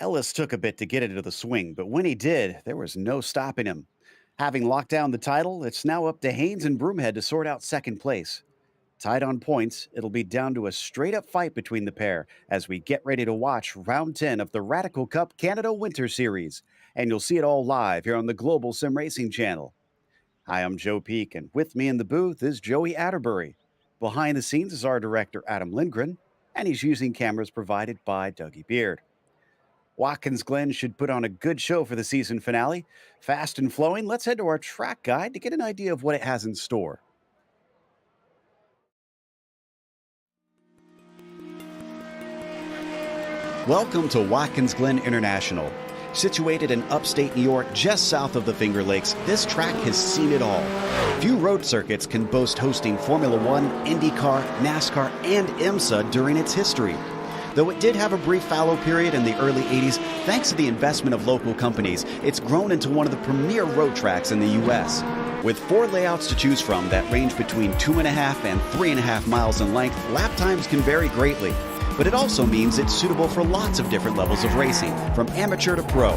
Ellis took a bit to get into the swing, but when he did, there was no stopping him. Having locked down the title, it's now up to Haynes and Broomhead to sort out second place. Tied on points, it'll be down to a straight up fight between the pair as we get ready to watch round 10 of the Radical Cup Canada Winter Series. And you'll see it all live here on the Global SimRacing Channel. Hi, I'm Joe Peak, and with me in the booth is Joey Atterbury. Behind the scenes is our director, Adam Lindgren, and he's using cameras provided by Dougie Beard. Watkins Glen should put on a good show for the season finale. Fast and flowing, let's head to our track guide to get an idea of what it has in store. Welcome to Watkins Glen International. Situated in upstate New York, just south of the Finger Lakes, this track has seen it all. Few road circuits can boast hosting Formula One, IndyCar, NASCAR, and IMSA during its history. Though it did have a brief fallow period in the early 80s, thanks to the investment of local companies, it's grown into one of the premier road tracks in the U.S. With 4 layouts to choose from that range between 2.5 and 3.5 miles in length, lap times can vary greatly. But it also means it's suitable for lots of different levels of racing, from amateur to pro.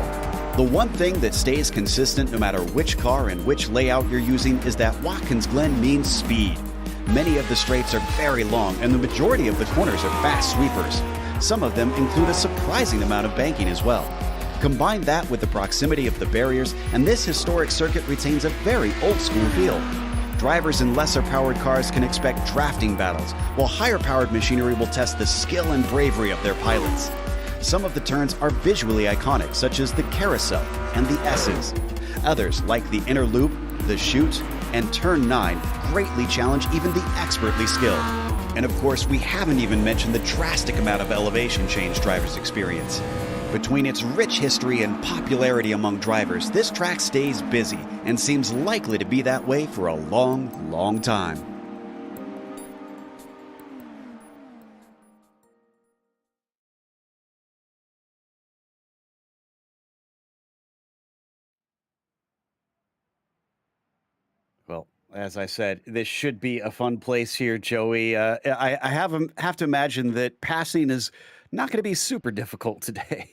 The one thing that stays consistent no matter which car and which layout you're using is that Watkins Glen means speed. Many of the straights are very long, and the majority of the corners are fast sweepers. Some of them include a surprising amount of banking as well. Combine that with the proximity of the barriers, and this historic circuit retains a very old-school feel. Drivers in lesser-powered cars can expect drafting battles, while higher-powered machinery will test the skill and bravery of their pilots. Some of the turns are visually iconic, such as the carousel and the S's. Others, like the inner loop, the chute, and turn 9, greatly challenge even the expertly skilled. And of course, we haven't even mentioned the drastic amount of elevation change drivers experience. Between its rich history and popularity among drivers, this track stays busy and seems likely to be that way for a long, long time. Well, as I said, this should be a fun place here, Joey. I have to imagine that passing is not going to be super difficult today.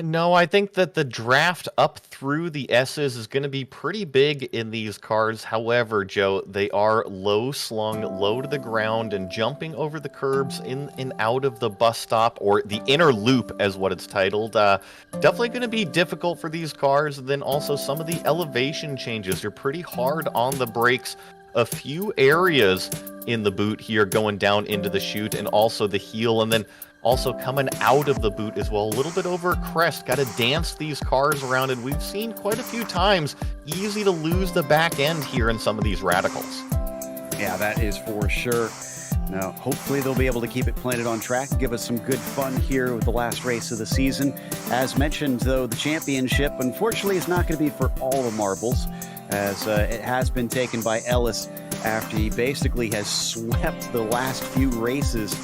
No, I think that the draft up through the S's is going to be pretty big in these cars. However, Joe, they are low slung, low to the ground, and jumping over the curbs in and out of the bus stop, or the inner loop as what it's titled. Definitely going to be difficult for these cars. And then also some of the elevation changes. You're pretty hard on the brakes. A few areas in the boot here going down into the chute, and also the heel, and then also coming out of the boot as well, a little bit over a crest. Got to dance these cars around, and we've seen quite a few times easy to lose the back end here in some of these radicals. Yeah, that is for sure. Now, hopefully they'll be able to keep it planted on track, give us some good fun here with the last race of the season. As mentioned, though, the championship, unfortunately, is not going to be for all the marbles, as it has been taken by Ellis after he basically has swept the last few races,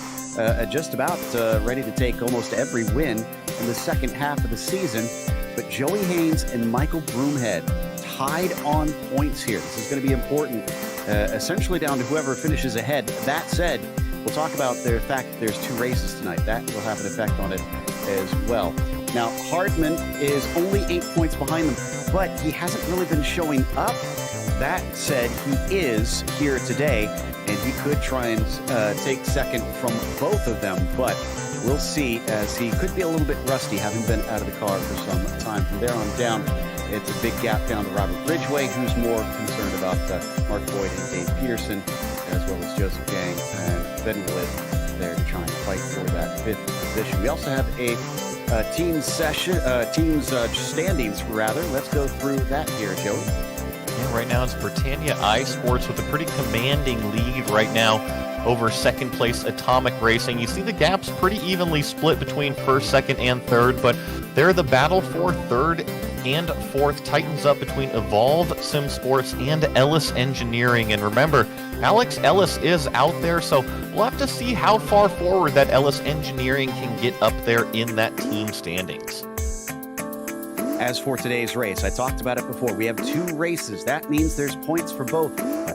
just about ready to take almost every win in the second half of the season. But Joey Haynes and Michael Broomhead tied on points here. This is going to be important, essentially down to whoever finishes ahead. That said, we'll talk about the fact that there's 2 races tonight. That will have an effect on it as well. Now, Hardman is only 8 points behind them, but he hasn't really been showing up. That said, he is here today, and he could try and take second from both of them, but we'll see, as he could be a little bit rusty, having been out of the car for some time. From there on down, it's a big gap down to Robert Ridgway, who's more concerned about Mark Boyd and Dave Peterson, as well as Joseph Gang and Ben Wood there to try and fight for that 5th position. We also have a team's standings, rather. Let's go through that here, Joey. Yeah, right now it's Britannia iSports with a pretty commanding lead right now over second place Atomic Racing. You see the gap's pretty evenly split between first, second, and third, but there the battle for third and fourth tightens up between Evolve Sim Sports and Ellis Engineering. And remember, Alex Ellis is out there, so we'll have to see how far forward that Ellis Engineering can get up there in that team standings. As for today's race, I talked about it before. We have 2 races. That means there's points for both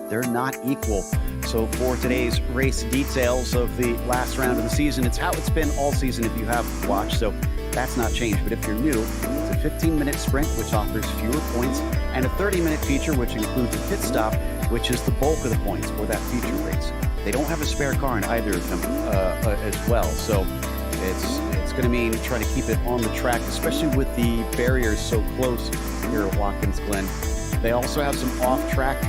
they're not equal. So for today's race details of the last round of the season, it's how it's been all season if you have watched. So that's not changed. But if you're new, it's a 15-minute sprint, which offers fewer points, and a 30-minute feature, which includes a pit stop, which is the bulk of the points for that feature race. They don't have a spare car in either of them as well. So it's going to mean trying to keep it on the track, especially with the barriers so close here at Watkins Glen. They also have some off-track,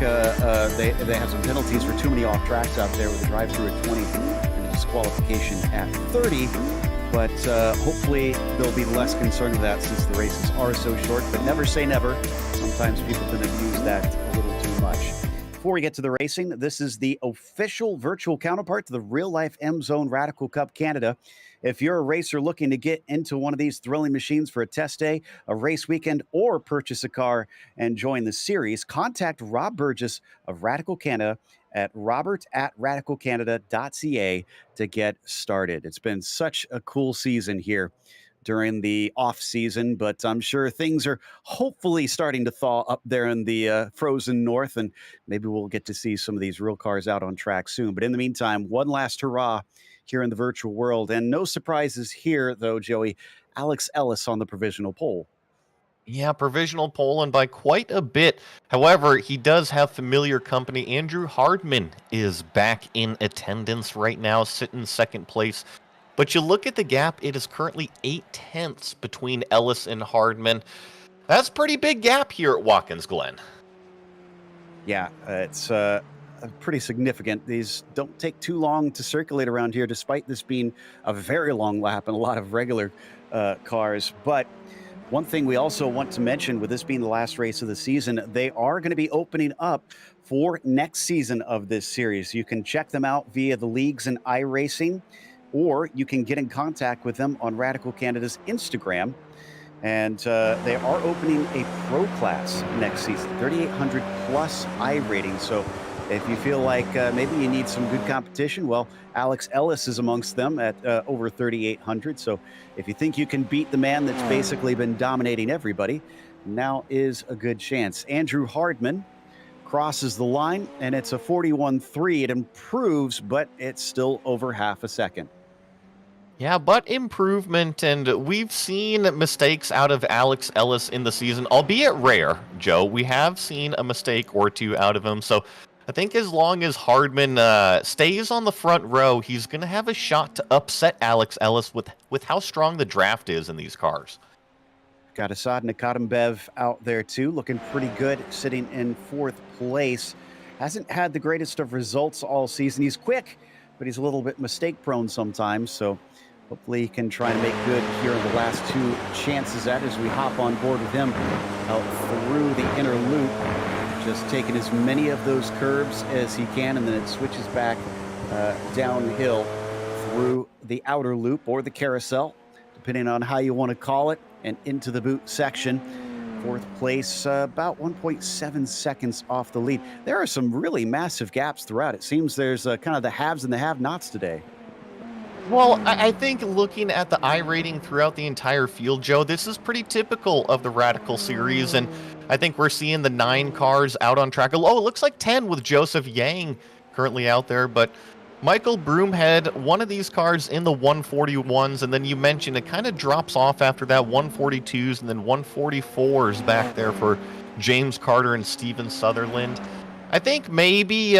they have some penalties for too many off-tracks out there with a drive-through at 20 and a disqualification at 30. But hopefully they'll be less concerned with that since the races are so short. But never say never. Sometimes people can abuse that a little too much. Before we get to the racing, this is the official virtual counterpart to the real-life M-Zone Radical Cup Canada. If you're a racer looking to get into one of these thrilling machines for a test day, a race weekend, or purchase a car and join the series, contact Rob Burgess of Radical Canada at robert@radicalcanada.ca to get started. It's been such a cool season here during the off season, but I'm sure things are hopefully starting to thaw up there in the frozen north, and maybe we'll get to see some of these real cars out on track soon. But in the meantime, one last hurrah here in the virtual world, and no surprises here, though, Joey. Alex Ellis on the provisional pole. Yeah, provisional pole, and by quite a bit. However, he does have familiar company. Andrew Hardman is back in attendance right now, sitting second place. But you look at the gap, it is currently 0.8 between Ellis and Hardman. That's a pretty big gap here at Watkins Glen. Yeah, it's pretty significant. These don't take too long to circulate around here, despite this being a very long lap and a lot of regular cars. But one thing we also want to mention, with this being the last race of the season, they are going to be opening up for next season of this series. You can check them out via the leagues and iRacing, or you can get in contact with them on Radical Canada's Instagram. And they are opening a pro class next season, 3,800 plus I rating. So if you feel like maybe you need some good competition, well, Alex Ellis is amongst them at over 3,800. So if you think you can beat the man that's basically been dominating everybody, now is a good chance. Andrew Hardman crosses the line, and it's a 41.3. It improves, but it's still over half a second. Yeah, but improvement, and we've seen mistakes out of Alex Ellis in the season, albeit rare, Joe. We have seen a mistake or two out of him, so I think as long as Hardman stays on the front row, he's going to have a shot to upset Alex Ellis with how strong the draft is in these cars. Got Asad Nikadimbev out there too, looking pretty good, sitting in fourth place. Hasn't had the greatest of results all season. He's quick, but he's a little bit mistake prone sometimes, so hopefully he can try and make good here in the last two chances at as we hop on board with him out through the inner loop. Just taking as many of those curves as he can, and then it switches back downhill through the outer loop or the carousel, depending on how you want to call it, and into the boot section. Fourth place, about 1.7 seconds off the lead. There are some really massive gaps throughout. It seems there's kind of the haves and the have-nots today. Well, I think looking at the I rating throughout the entire field, Joe, this is pretty typical of the Radical series, and I think we're seeing the 9 cars out on track. Oh, it looks like 10 with Joseph Yang currently out there, but Michael Broomhead, one of these cars in the 141s, and then you mentioned it kind of drops off after that, 142s, and then 144s back there for James Carter and Steven Sutherland. I think maybe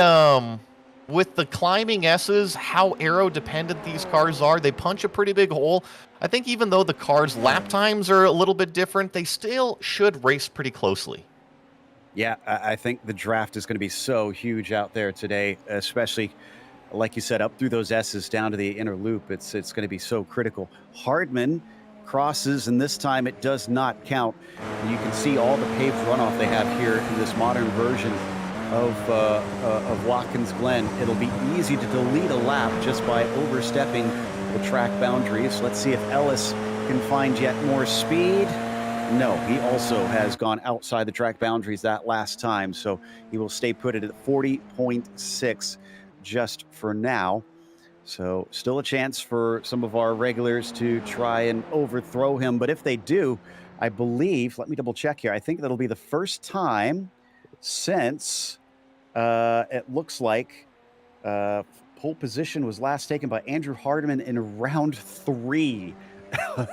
with the climbing S's, how aero-dependent these cars are, they punch a pretty big hole. I think even though the cars' lap times are a little bit different, they still should race pretty closely. Yeah, I think the draft is going to be so huge out there today, especially, like you said, up through those S's down to the inner loop. It's going to be so critical. Hardman crosses, and this time it does not count. You can see all the paved runoff they have here in this modern version of Watkins Glen. It'll be easy to delete a lap just by overstepping the track boundaries. Let's see if Ellis can find yet more speed. No, he also has gone outside the track boundaries that last time, so he will stay put at 40.6 just for now. So still a chance for some of our regulars to try and overthrow him, but if they do, I believe, let me double check here, I think that'll be the first time since It looks like pole position was last taken by Andrew Hardman in round 3,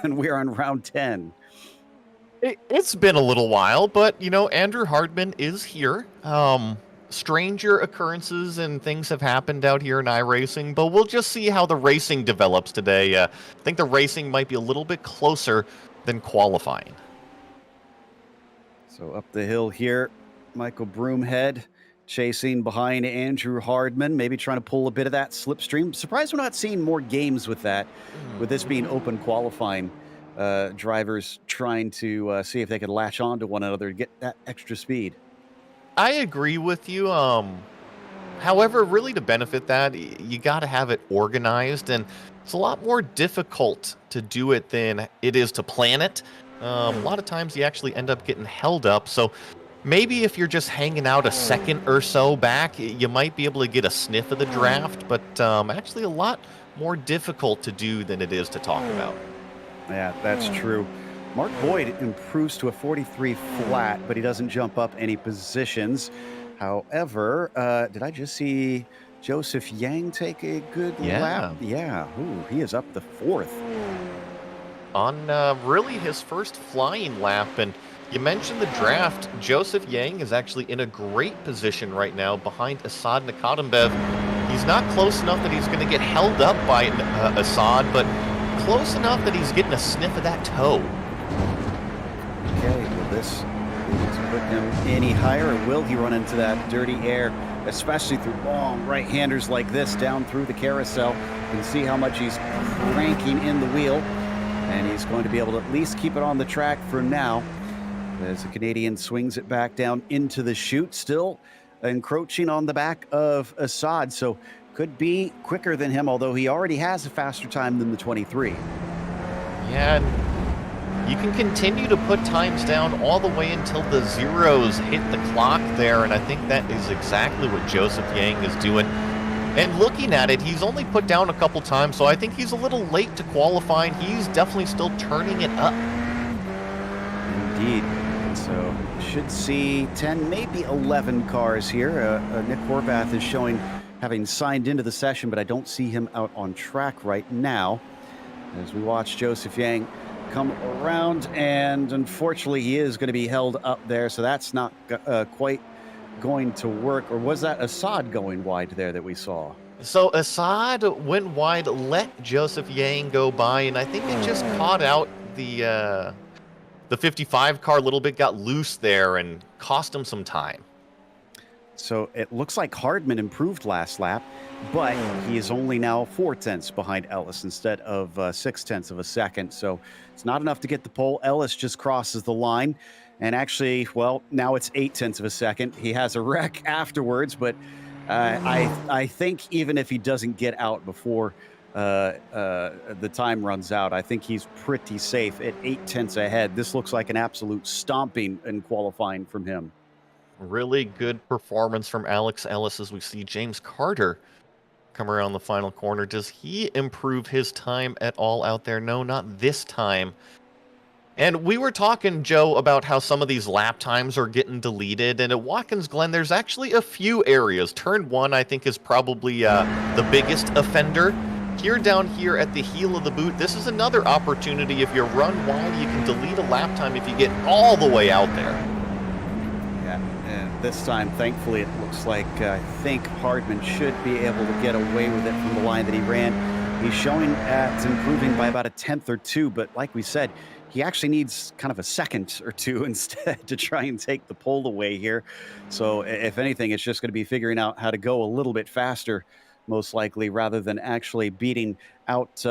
and we're on round 10. It's been a little while, but Andrew Hardman is here. Stranger occurrences and things have happened out here in iRacing, but we'll just see how the racing develops today. I think the racing might be a little bit closer than qualifying. So up the hill here, Michael Broomhead chasing behind Andrew Hardman, maybe trying to pull a bit of that slipstream. Surprised we're not seeing more games with that, with this being open qualifying. Drivers trying to see if they can latch on to one another to get that extra speed. I agree with you. However, really to benefit that, you got to have it organized, and it's a lot more difficult to do it than it is to plan it. A lot of times you actually end up getting held up, so maybe if you're just hanging out a second or so back, you might be able to get a sniff of the draft, but actually a lot more difficult to do than it is to talk about. Yeah, that's true. Mark Boyd improves to a 43 flat, but he doesn't jump up any positions. However, did I just see Joseph Yang take a good lap? Yeah. Ooh, he is up the 4th. On really his first flying lap, and you mentioned the draft. Joseph Yang is actually in a great position right now behind Assad Nakatembev. He's not close enough that he's going to get held up by Assad, but close enough that he's getting a sniff of that toe. Okay, will this put him any higher, or will he run into that dirty air, especially through long right-handers like this down through the carousel? You can see how much he's cranking in the wheel, and he's going to be able to at least keep it on the track for now as the Canadian swings it back down into the chute, still encroaching on the back of Assad, so could be quicker than him, although he already has a faster time than the 23. Yeah, and you can continue to put times down all the way until the zeros hit the clock there, and I think that is exactly what Joseph Yang is doing. And looking at it, he's only put down a couple times, so I think he's a little late to qualifying. He's definitely still turning it up. Indeed. So should see 10, maybe 11 cars here. Nick Horvath is showing having signed into the session, but I don't see him out on track right now as we watch Joseph Yang come around, and unfortunately he is going to be held up there, so that's not quite going to work. Or was that Assad going wide there that we saw? So Assad went wide, let Joseph Yang go by, and I think it just caught out the 55 car a little bit, got loose there and cost him some time. So it looks like Hardman improved last lap, but he is only now 4/10 behind Ellis instead of 6/10 of a second. So it's not enough to get the pole. Ellis just crosses the line. And actually, well, now it's 8/10 of a second. He has a wreck afterwards, but I think even if he doesn't get out before the time runs out, I think he's pretty safe at 8/10 ahead. This looks like an absolute stomping in qualifying from him. Really good performance from Alex Ellis as we see James Carter come around the final corner. Does he improve his time at all out there? No, not this time. And we were talking, Joe, about how some of these lap times are getting deleted. And at Watkins Glen, there's actually a few areas. Turn 1, I think, is probably the biggest offender. Here down here at the heel of the boot, this is another opportunity. If you run wide, you can delete a lap time if you get all the way out there. Yeah, and this time, thankfully, it looks like I think Hardman should be able to get away with it from the line that he ran. He's showing at improving by about a 10th or 2, but like we said, he actually needs kind of a second or 2 instead to try and take the pole away here. So if anything, it's just going to be figuring out how to go a little bit faster, most likely, rather than actually beating out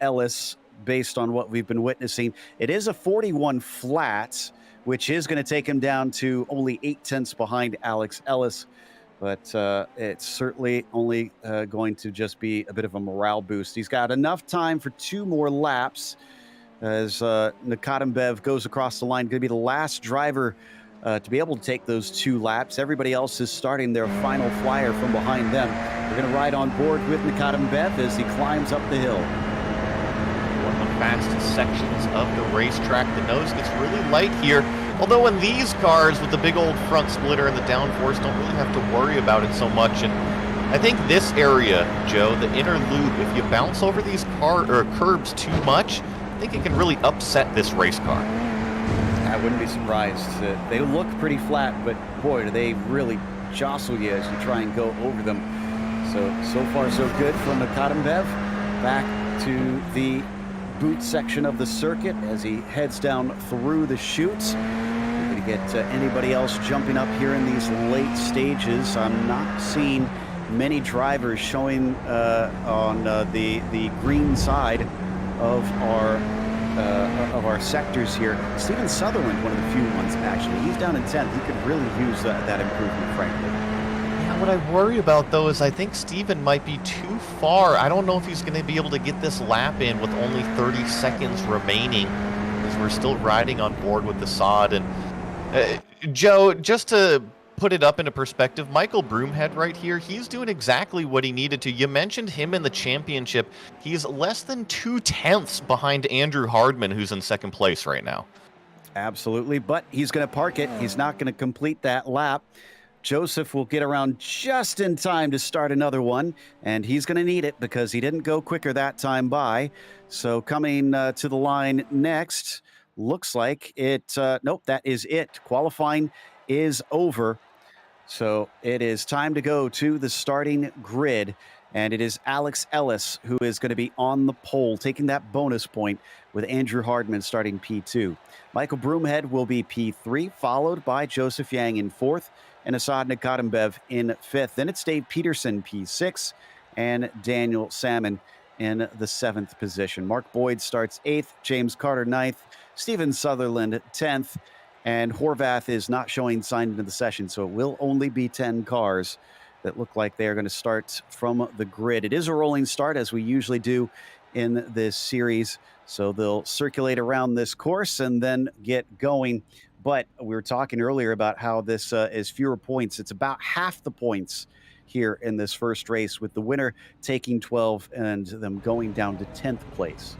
Ellis based on what we've been witnessing. It is a 41 flat, which is going to take him down to only 8/10 behind Alex Ellis. But it's certainly only going to just be a bit of a morale boost. He's got enough time for 2 more laps as Nakatembev goes across the line. Going to be the last driver to be able to take those 2 laps. Everybody else is starting their final flyer from behind them. We're going to ride on board with Nakatembev as he climbs up the hill. One fastest sections of the racetrack. The nose gets really light here, although in these cars with the big old front splitter and the downforce don't really have to worry about it so much. And I think this area, Joe, the inner loop, if you bounce over these curbs too much, I think it can really upset this race car. I wouldn't be surprised. They look pretty flat, but boy, do they really jostle you as you try and go over them. So far so good from Katambev. Back to the boot section of the circuit as he heads down through the chutes. We're going to get anybody else jumping up here in these late stages. I'm not seeing many drivers showing on the green side of our sectors here. Steven Sutherland, one of the few ones actually. He's down in 10th. He could really use that improvement, frankly. Yeah, what I worry about though is I think Steven might be too far. I don't know if he's going to be able to get this lap in with only 30 seconds remaining, because we're still riding on board with the sod. And Joe, just to put it up into perspective, Michael Broomhead right here, he's doing exactly what he needed to. You mentioned him in the championship. He's less than 2/10 behind Andrew Hardman, who's in second place right now. Absolutely, but he's going to park it. He's not going to complete that lap. Joseph will get around just in time to start another one, and he's going to need it because he didn't go quicker that time by. So coming to the line next, looks like it, nope, that is it. Qualifying is over. So it is time to go to the starting grid, and it is Alex Ellis who is going to be on the pole, taking that bonus point with Andrew Hardman starting P2. Michael Broomhead will be P3, followed by Joseph Yang in 4th and Asad Nikatembev in 5th. Then it's Dave Peterson, P6, and Daniel Salmon in the 7th position. Mark Boyd starts 8th, James Carter 9th, Steven Sutherland 10th, and Horvath is not showing sign into the session, so it will only be 10 cars that look like they are going to start from the grid. It is a rolling start, as we usually do in this series, so they'll circulate around this course and then get going. But we were talking earlier about how this is fewer points. It's about half the points here in this first race, with the winner taking 12 and them going down to 10th place.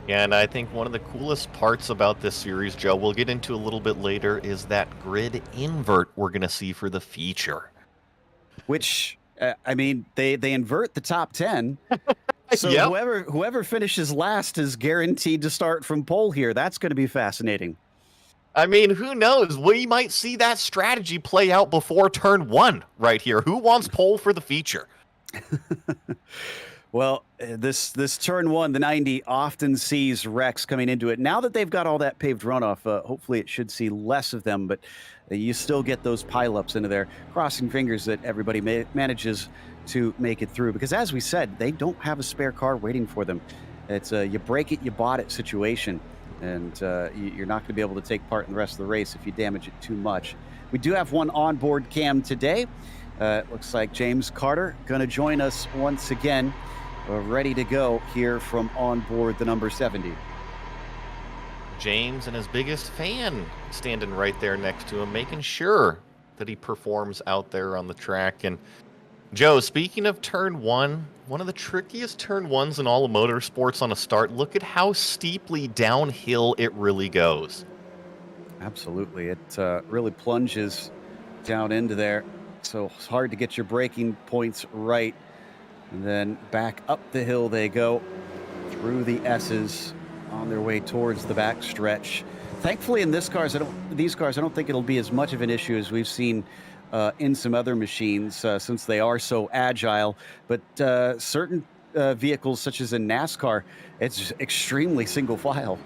And I think one of the coolest parts about this series, Joe, we'll get into a little bit later, is that grid invert we're going to see for the feature. Which, I mean, they invert the top 10. So Yep. whoever finishes last is guaranteed to start from pole here. That's going to be fascinating. I mean, who knows? We might see that strategy play out before turn 1 right here. Who wants pole for the feature? Well, this turn 1, the 90, often sees wrecks coming into it. Now that they've got all that paved runoff, hopefully it should see less of them, but you still get those pileups into there. Crossing fingers that everybody manages to make it through, because as we said, they don't have a spare car waiting for them. It's a you break it, you bought it situation, and you're not going to be able to take part in the rest of the race if you damage it too much. We do have one onboard cam today. It looks like James Carter going to join us once again. We're ready to go here from on board the number 70. James and his biggest fan standing right there next to him, making sure that he performs out there on the track. And Joe, speaking of turn 1, one of the trickiest turn 1s in all of motorsports on a start, look at how steeply downhill it really goes. Absolutely. It really plunges down into there. So it's hard to get your braking points right. And then back up the hill they go through the S's on their way towards the back stretch. Thankfully, in these cars, I don't think it'll be as much of an issue as we've seen in some other machines, since they are so agile. But certain vehicles, such as in NASCAR, it's extremely single file.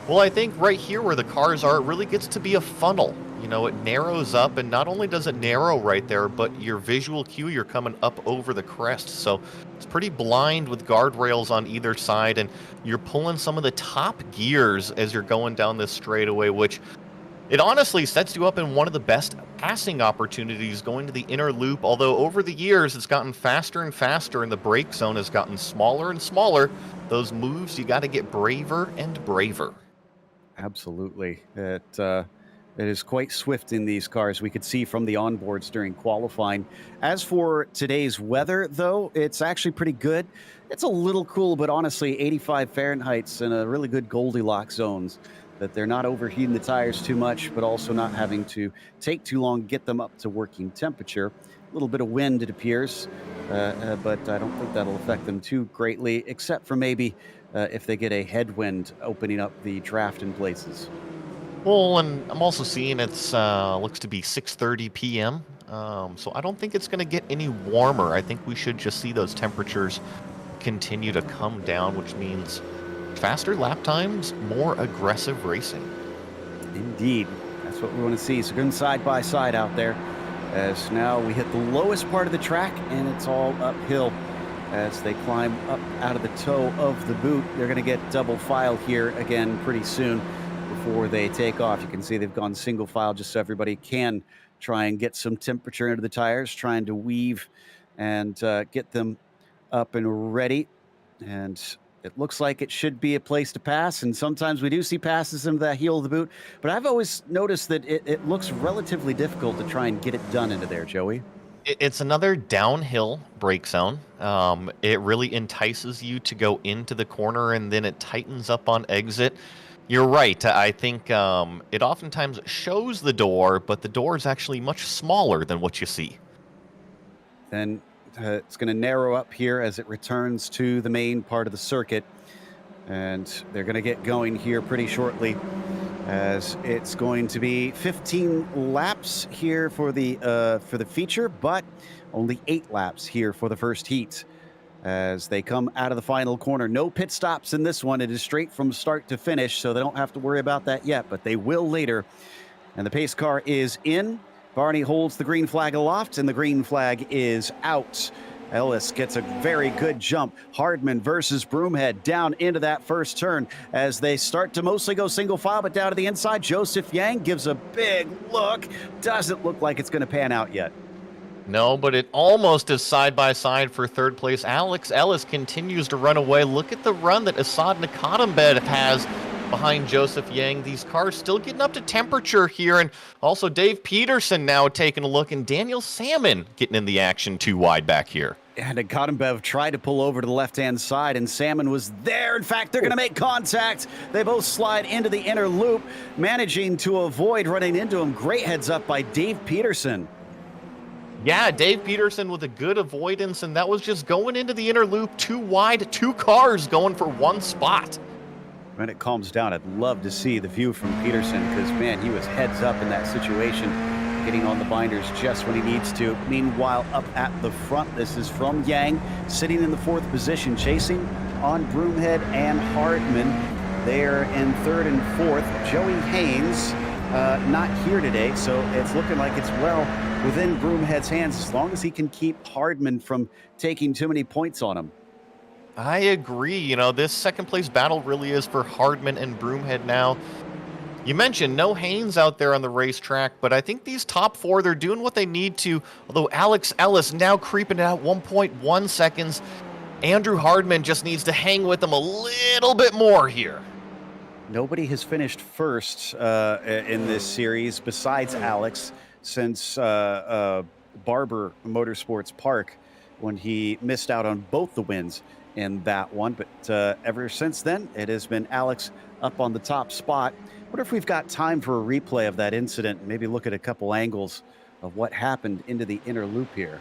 Well, I think right here where the cars are, it really gets to be a funnel. You know, it narrows up, and not only does it narrow right there, but your visual cue, you're coming up over the crest. So it's pretty blind with guardrails on either side, and you're pulling some of the top gears as you're going down this straightaway, which it honestly sets you up in one of the best passing opportunities going to the inner loop. Although over the years, it's gotten faster and faster, and the brake zone has gotten smaller and smaller. Those moves, you got to get braver and braver. Absolutely. It is quite swift in these cars. We could see from the onboards during qualifying. As for today's weather, though, it's actually pretty good. It's a little cool, but honestly, 85 Fahrenheit's in a really good Goldilocks zones, that they're not overheating the tires too much, but also not having to take too long to get them up to working temperature. A little bit of wind, it appears, but I don't think that'll affect them too greatly, except for maybe if they get a headwind opening up the draft in places. Well, and I'm also seeing it's looks to be 6:30 p.m. So I don't think it's going to get any warmer. I think we should just see those temperatures continue to come down, which means faster lap times, more aggressive racing. Indeed. That's what we want to see. So going side by side out there, as now we hit the lowest part of the track, and it's all uphill as they climb up out of the toe of the boot. They're going to get double file here again pretty soon before they take off. You can see they've gone single file just so everybody can try and get some temperature into the tires, trying to weave and get them up and ready. And it looks like it should be a place to pass, and sometimes we do see passes into that heel of the boot, but I've always noticed that it looks relatively difficult to try and get it done into there, Joey. It's another downhill brake zone. It really entices you to go into the corner, and then it tightens up on exit. You're right. I think it oftentimes shows the door, but the door is actually much smaller than what you see. Then it's going to narrow up here as it returns to the main part of the circuit. And they're going to get going here pretty shortly, as it's going to be 15 laps here for the feature, but only 8 laps here for the first heat. As they come out of the final corner. No pit stops in this one. It is straight from start to finish, so they don't have to worry about that yet, but they will later. And the pace car is in. Barney holds the green flag aloft, and the green flag is out. Ellis gets a very good jump. Hardman versus Broomhead down into that first turn as they start to mostly go single file, but down to the inside, Joseph Yang gives a big look. Doesn't look like it's going to pan out yet. No, but it almost is side by side for third place. Alex Ellis continues to run away. Look at the run that Assad Nakatambed has behind Joseph Yang. These cars still getting up to temperature here. And also Dave Peterson now taking a look, and Daniel Salmon getting in the action too wide back here. And Nakatambed tried to pull over to the left-hand side, and Salmon was there. In fact, they're going to make contact. They both slide into the inner loop, managing to avoid running into him. Great heads up by Dave Peterson. Yeah, Dave Peterson with a good avoidance, and that was just going into the inner loop too wide, 2 cars going for 1 spot. When it calms down, I'd love to see the view from Peterson, because, man, he was heads up in that situation, getting on the binders just when he needs to. Meanwhile, up at the front, this is from Yang, sitting in the 4th position, chasing on Broomhead and Hardman. They're in 3rd and 4th. Joey Haynes not here today, so it's looking like it's well within Broomhead's hands, as long as he can keep Hardman from taking too many points on him. I agree. You know, this second place battle really is for Hardman and Broomhead now. You mentioned no Haynes out there on the racetrack, but I think these top 4, they're doing what they need to, although Alex Ellis now creeping out 1.1 seconds. Andrew Hardman just needs to hang with them a little bit more here. Nobody has finished first in this series besides Alex since Barber Motorsports Park, when he missed out on both the wins in that one. But ever since then, it has been Alex up on the top spot. Wonder if we've got time for a replay of that incident, maybe look at a couple angles of what happened into the inner loop here.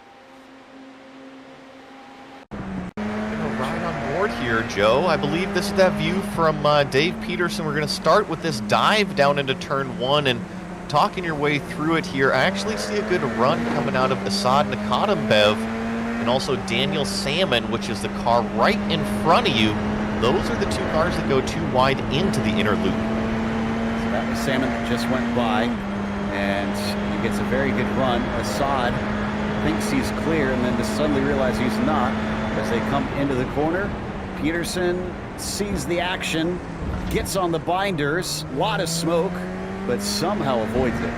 Right on board here, Joe. I believe this is that view from Dave Peterson. We're going to start with this dive down into turn 1 and talking your way through it here. I actually see a good run coming out of Assad Nakatambed and also Daniel Salmon, which is the car right in front of you. Those are the 2 cars that go too wide into the inner loop. So that was Salmon that just went by, and he gets a very good run. Assad thinks he's clear, and then just suddenly realizes he's not. As they come into the corner, Peterson sees the action, gets on the binders, a lot of smoke, but somehow avoids it.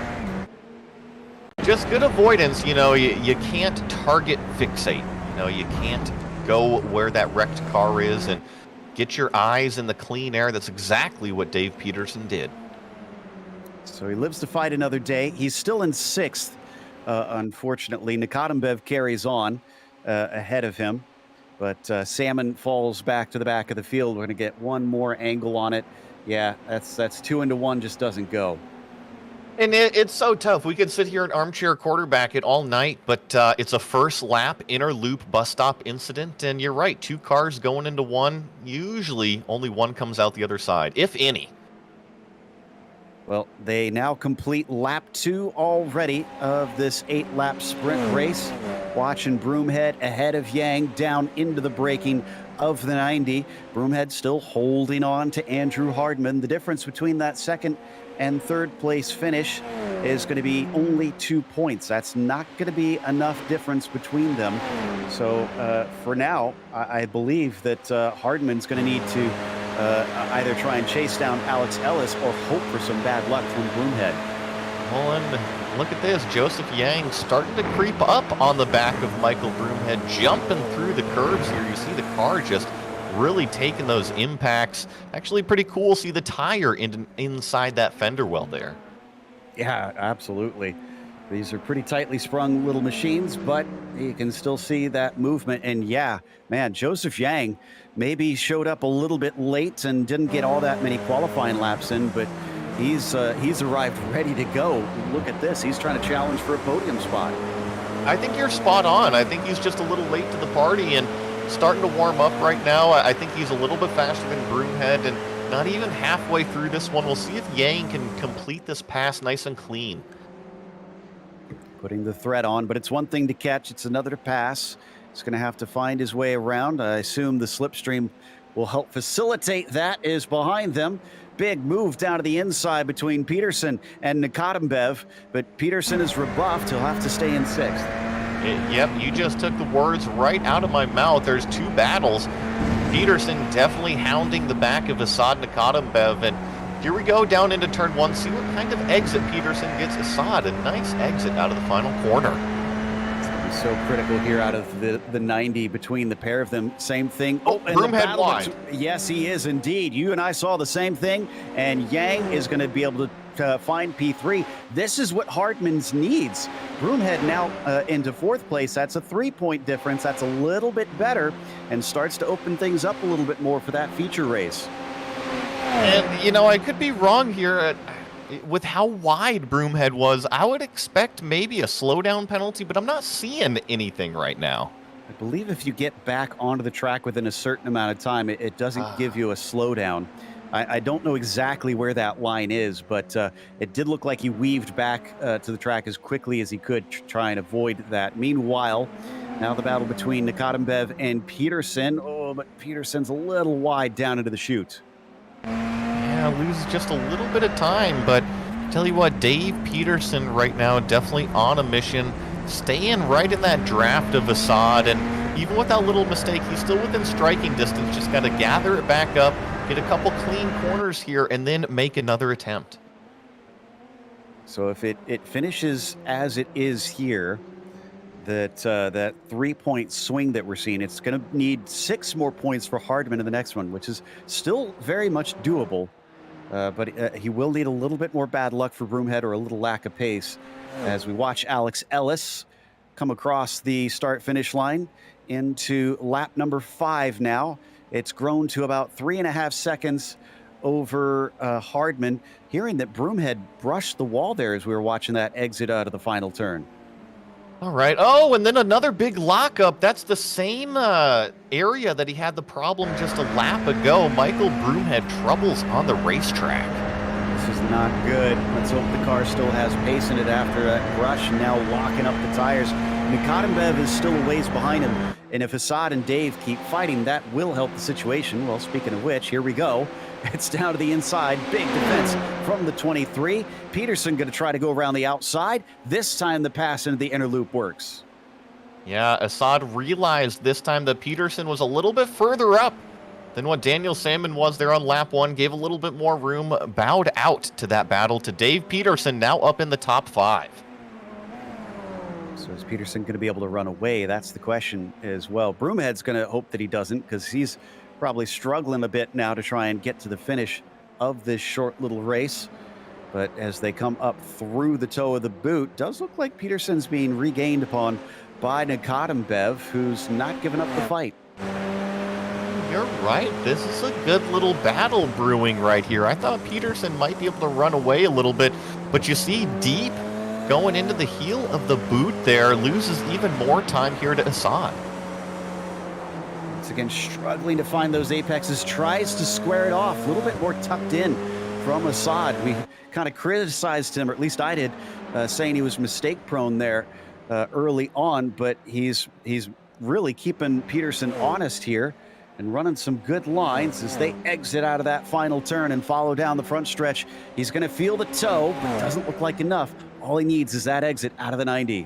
Just good avoidance. You know, you can't target fixate. You know, you can't go where that wrecked car is and get your eyes in the clean air. That's exactly what Dave Peterson did. So he lives to fight another day. He's still in sixth, unfortunately. Nikotimbev carries on ahead of him. But Salmon falls back to the back of the field. We're going to get one more angle on it. Yeah, that's 2 into 1, just doesn't go. And it's so tough. We could sit here and armchair quarterback it all night, but it's a first lap inner loop bus stop incident. And you're right, 2 cars going into one. Usually only one comes out the other side, if any. Well, they now complete lap 2 already of this 8-lap sprint race. Watching Broomhead ahead of Yang down into the braking of the 90. Broomhead still holding on to Andrew Hardman. The difference between that second and third place finish is going to be only 2 points. That's not going to be enough difference between them. So for now, I believe that Hardman's going to need to either try and chase down Alex Ellis or hope for some bad luck from Broomhead. Well, and look at this. Joseph Yang starting to creep up on the back of Michael Broomhead, jumping through the curves here. You see the car just really taking those impacts. Actually pretty cool. See the tire inside that fender well there. Yeah, absolutely. These are pretty tightly sprung little machines, but you can still see that movement. And yeah, man, Joseph Yang maybe showed up a little bit late and didn't get all that many qualifying laps in, but he's arrived ready to go. Look at this. He's trying to challenge for a podium spot. I think you're spot on. I think he's just a little late to the party and starting to warm up right now. I think he's a little bit faster than Broomhead and not even halfway through this one. We'll see if Yang can complete this pass nice and clean. Putting the thread on, but it's one thing to catch, it's another to pass. He's going to have to find his way around. I assume the slipstream will help facilitate that. Is behind them. Big move down to the inside between Peterson and Nikotimbev, but Peterson is rebuffed. He'll have to stay in sixth. Yep, you just took the words right out of my mouth. There's 2 battles. Peterson definitely hounding the back of Assad Nikotimbev, and here we go down into turn 1. See what kind of exit Peterson gets. Assad, a nice exit out of the final corner. It's going to be so critical here out of the 90 between the pair of them. Same thing. Oh, and the Broomhead battle wide. Yes, he is indeed. You and I saw the same thing, and Yang is going to be able to find P3. This is what Hardman's needs. Broomhead now into 4th place. That's a 3-point difference. That's a little bit better and starts to open things up a little bit more for that feature race. And, you know, I could be wrong here. With how wide Broomhead was, I would expect maybe a slowdown penalty, but I'm not seeing anything right now. I believe if you get back onto the track within a certain amount of time, it doesn't give you a slowdown. I don't know exactly where that line is, but it did look like he weaved back to the track as quickly as he could to try and avoid that. Meanwhile, now the battle between Nikotimbev and Peterson. Oh, but Peterson's a little wide down into the chute. Yeah, loses just a little bit of time, but tell you what, Dave Peterson right now definitely on a mission, staying right in that draft of Assad, and even with that little mistake, he's still within striking distance. Just got to gather it back up, get a couple clean corners here, and then make another attempt. So if it finishes as it is here, that 3-point swing that we're seeing, it's going to need 6 more points for Hardman in the next one, which is still very much doable. But he will need a little bit more bad luck for Broomhead or a little lack of pace as we watch Alex Ellis come across the start-finish line into lap number 5 now. It's grown to about 3.5 seconds over Hardman. Hearing that Broomhead brushed the wall there as we were watching that exit out of the final turn. All right. Oh, and then another big lockup. That's the same area that he had the problem just a lap ago. Michael Broomhead troubles on the racetrack. This is not good. Let's hope the car still has pace in it after that brush. Now locking up the tires. Nikotimbev is still a ways behind him. And if Assad and Dave keep fighting, that will help the situation. Well, speaking of which, here we go. It's down to the inside. Big defense from the 23. Peterson going to try to go around the outside. This time the pass into the inner loop works. Yeah, Assad realized this time that Peterson was a little bit further up than what Daniel Salmon was there on lap 1. Gave a little bit more room, bowed out to that battle to Dave Peterson, now up in the top 5. So is Peterson going to be able to run away? That's the question as well. Broomhead's going to hope that he doesn't, because he's probably struggling a bit now to try and get to the finish of this short little race. But as they come up through the toe of the boot, does look like Peterson's being regained upon by Nikotimbev, who's not giving up the fight. You're right. This is a good little battle brewing right here. I thought Peterson might be able to run away a little bit, but you see Deep going into the heel of the boot there, loses even more time here to Assad. Once again, struggling to find those apexes, tries to square it off, a little bit more tucked in from Assad. We kind of criticized him, or at least I did, saying he was mistake prone there early on, but he's really keeping Peterson honest here and running some good lines as they exit out of that final turn and follow down the front stretch. He's going to feel the toe, but it doesn't look like enough. All he needs is that exit out of the 90.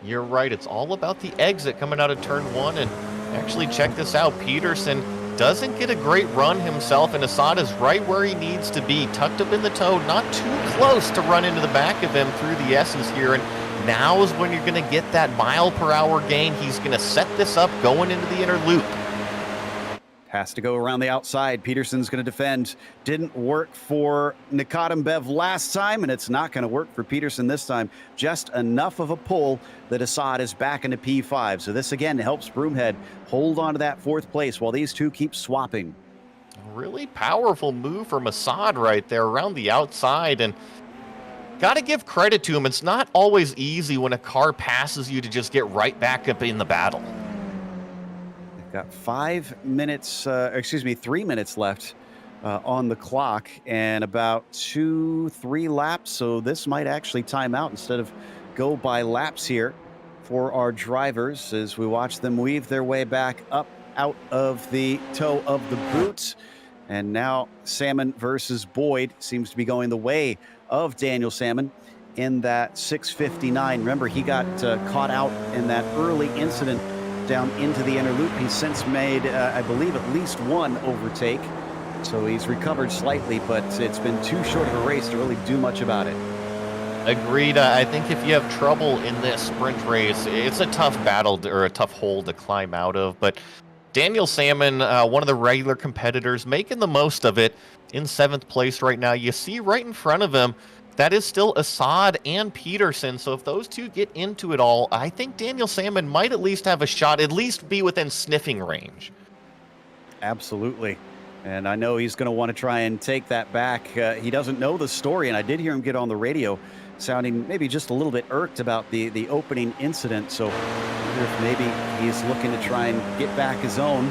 You're right. It's all about the exit coming out of turn 1. And actually, check this out. Peterson doesn't get a great run himself, and Assad is right where he needs to be, tucked up in the toe, not too close to run into the back of him through the S's here. And now is when you're going to get that mile-per-hour gain. He's going to set this up going into the inner loop. Has to go around the outside. Peterson's going to defend. Didn't work for Nikotimbev last time, and it's not going to work for Peterson this time. Just enough of a pull that Assad is back into P5. So this again helps Broomhead hold on to that 4th place while these two keep swapping. Really powerful move from Assad right there around the outside, and got to give credit to him. It's not always easy when a car passes you to just get right back up in the battle. Got 3 minutes left on the clock and about 2-3 laps. So this might actually time out instead of go by laps here for our drivers as we watch them weave their way back up out of the toe of the boot. And now Salmon versus Boyd seems to be going the way of Daniel Salmon in that 6:59. Remember, he got caught out in that early incident down into the inner loop. He's since made, I believe, at least one overtake. So he's recovered slightly, but it's been too short of a race to really do much about it. Agreed. I think if you have trouble in this sprint race, it's a tough battle or a tough hole to climb out of. But Daniel Salmon, one of the regular competitors, making the most of it in 7th place right now. You see right in front of him, that is still Assad and Peterson. So if those two get into it all, I think Daniel Salmon might at least have a shot, at least be within sniffing range. Absolutely. And I know he's going to want to try and take that back. He doesn't know the story, and I did hear him get on the radio sounding maybe just a little bit irked about the opening incident. So I wonder if maybe he's looking to try and get back his own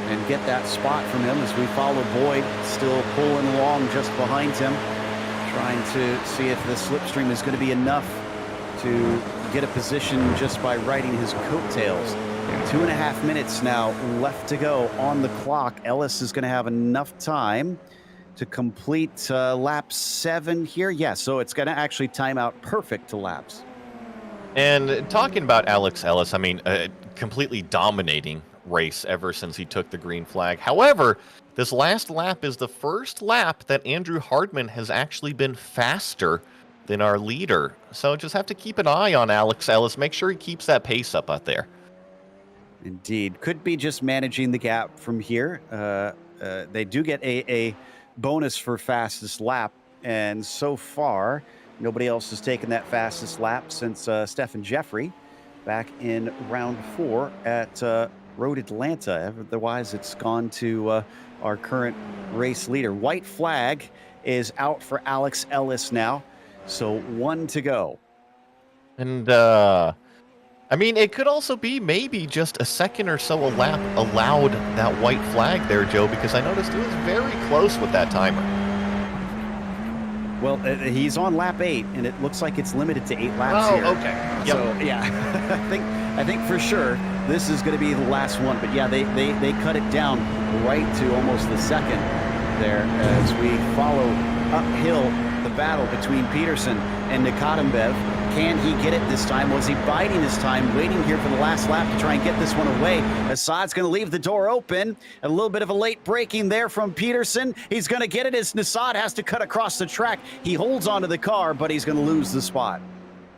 and get that spot from him as we follow Boyd, still pulling along just behind him, trying to see if the slipstream is going to be enough to get a position just by riding his coattails. 2.5 minutes now left to go on the clock. Ellis is going to have enough time to complete lap 7 here. Yeah, so it's going to actually time out perfect to laps. And talking about Alex Ellis, I mean, completely dominating race ever since he took the green flag. However, this last lap is the first lap that Andrew Hardman has actually been faster than our leader. So just have to keep an eye on Alex Ellis. Make sure he keeps that pace up out there. Indeed. Could be just managing the gap from here. They do get a bonus for fastest lap. And so far, nobody else has taken that fastest lap since Stephen Jeffrey back in round 4 at Road Atlanta. Otherwise, it's gone to our current race leader. White flag is out for Alex Ellis now. So 1 to go. And, I mean, it could also be maybe just a second or so a lap allowed that white flag there, Joe, because I noticed it was very close with that timer. Well, he's on lap 8, and it looks like it's limited to 8 laps here. Oh, okay. Yep. So, yeah, I think for sure this is going to be the last one. But, yeah, they cut it down right to almost the second there as we follow uphill the battle between Peterson and Nikotimbev. Can he get it this time? Was he biding his time, waiting here for the last lap to try and get this one away? Assad's going to leave the door open. A little bit of a late braking there from Peterson. He's going to get it as Assad has to cut across the track. He holds onto the car, but he's going to lose the spot.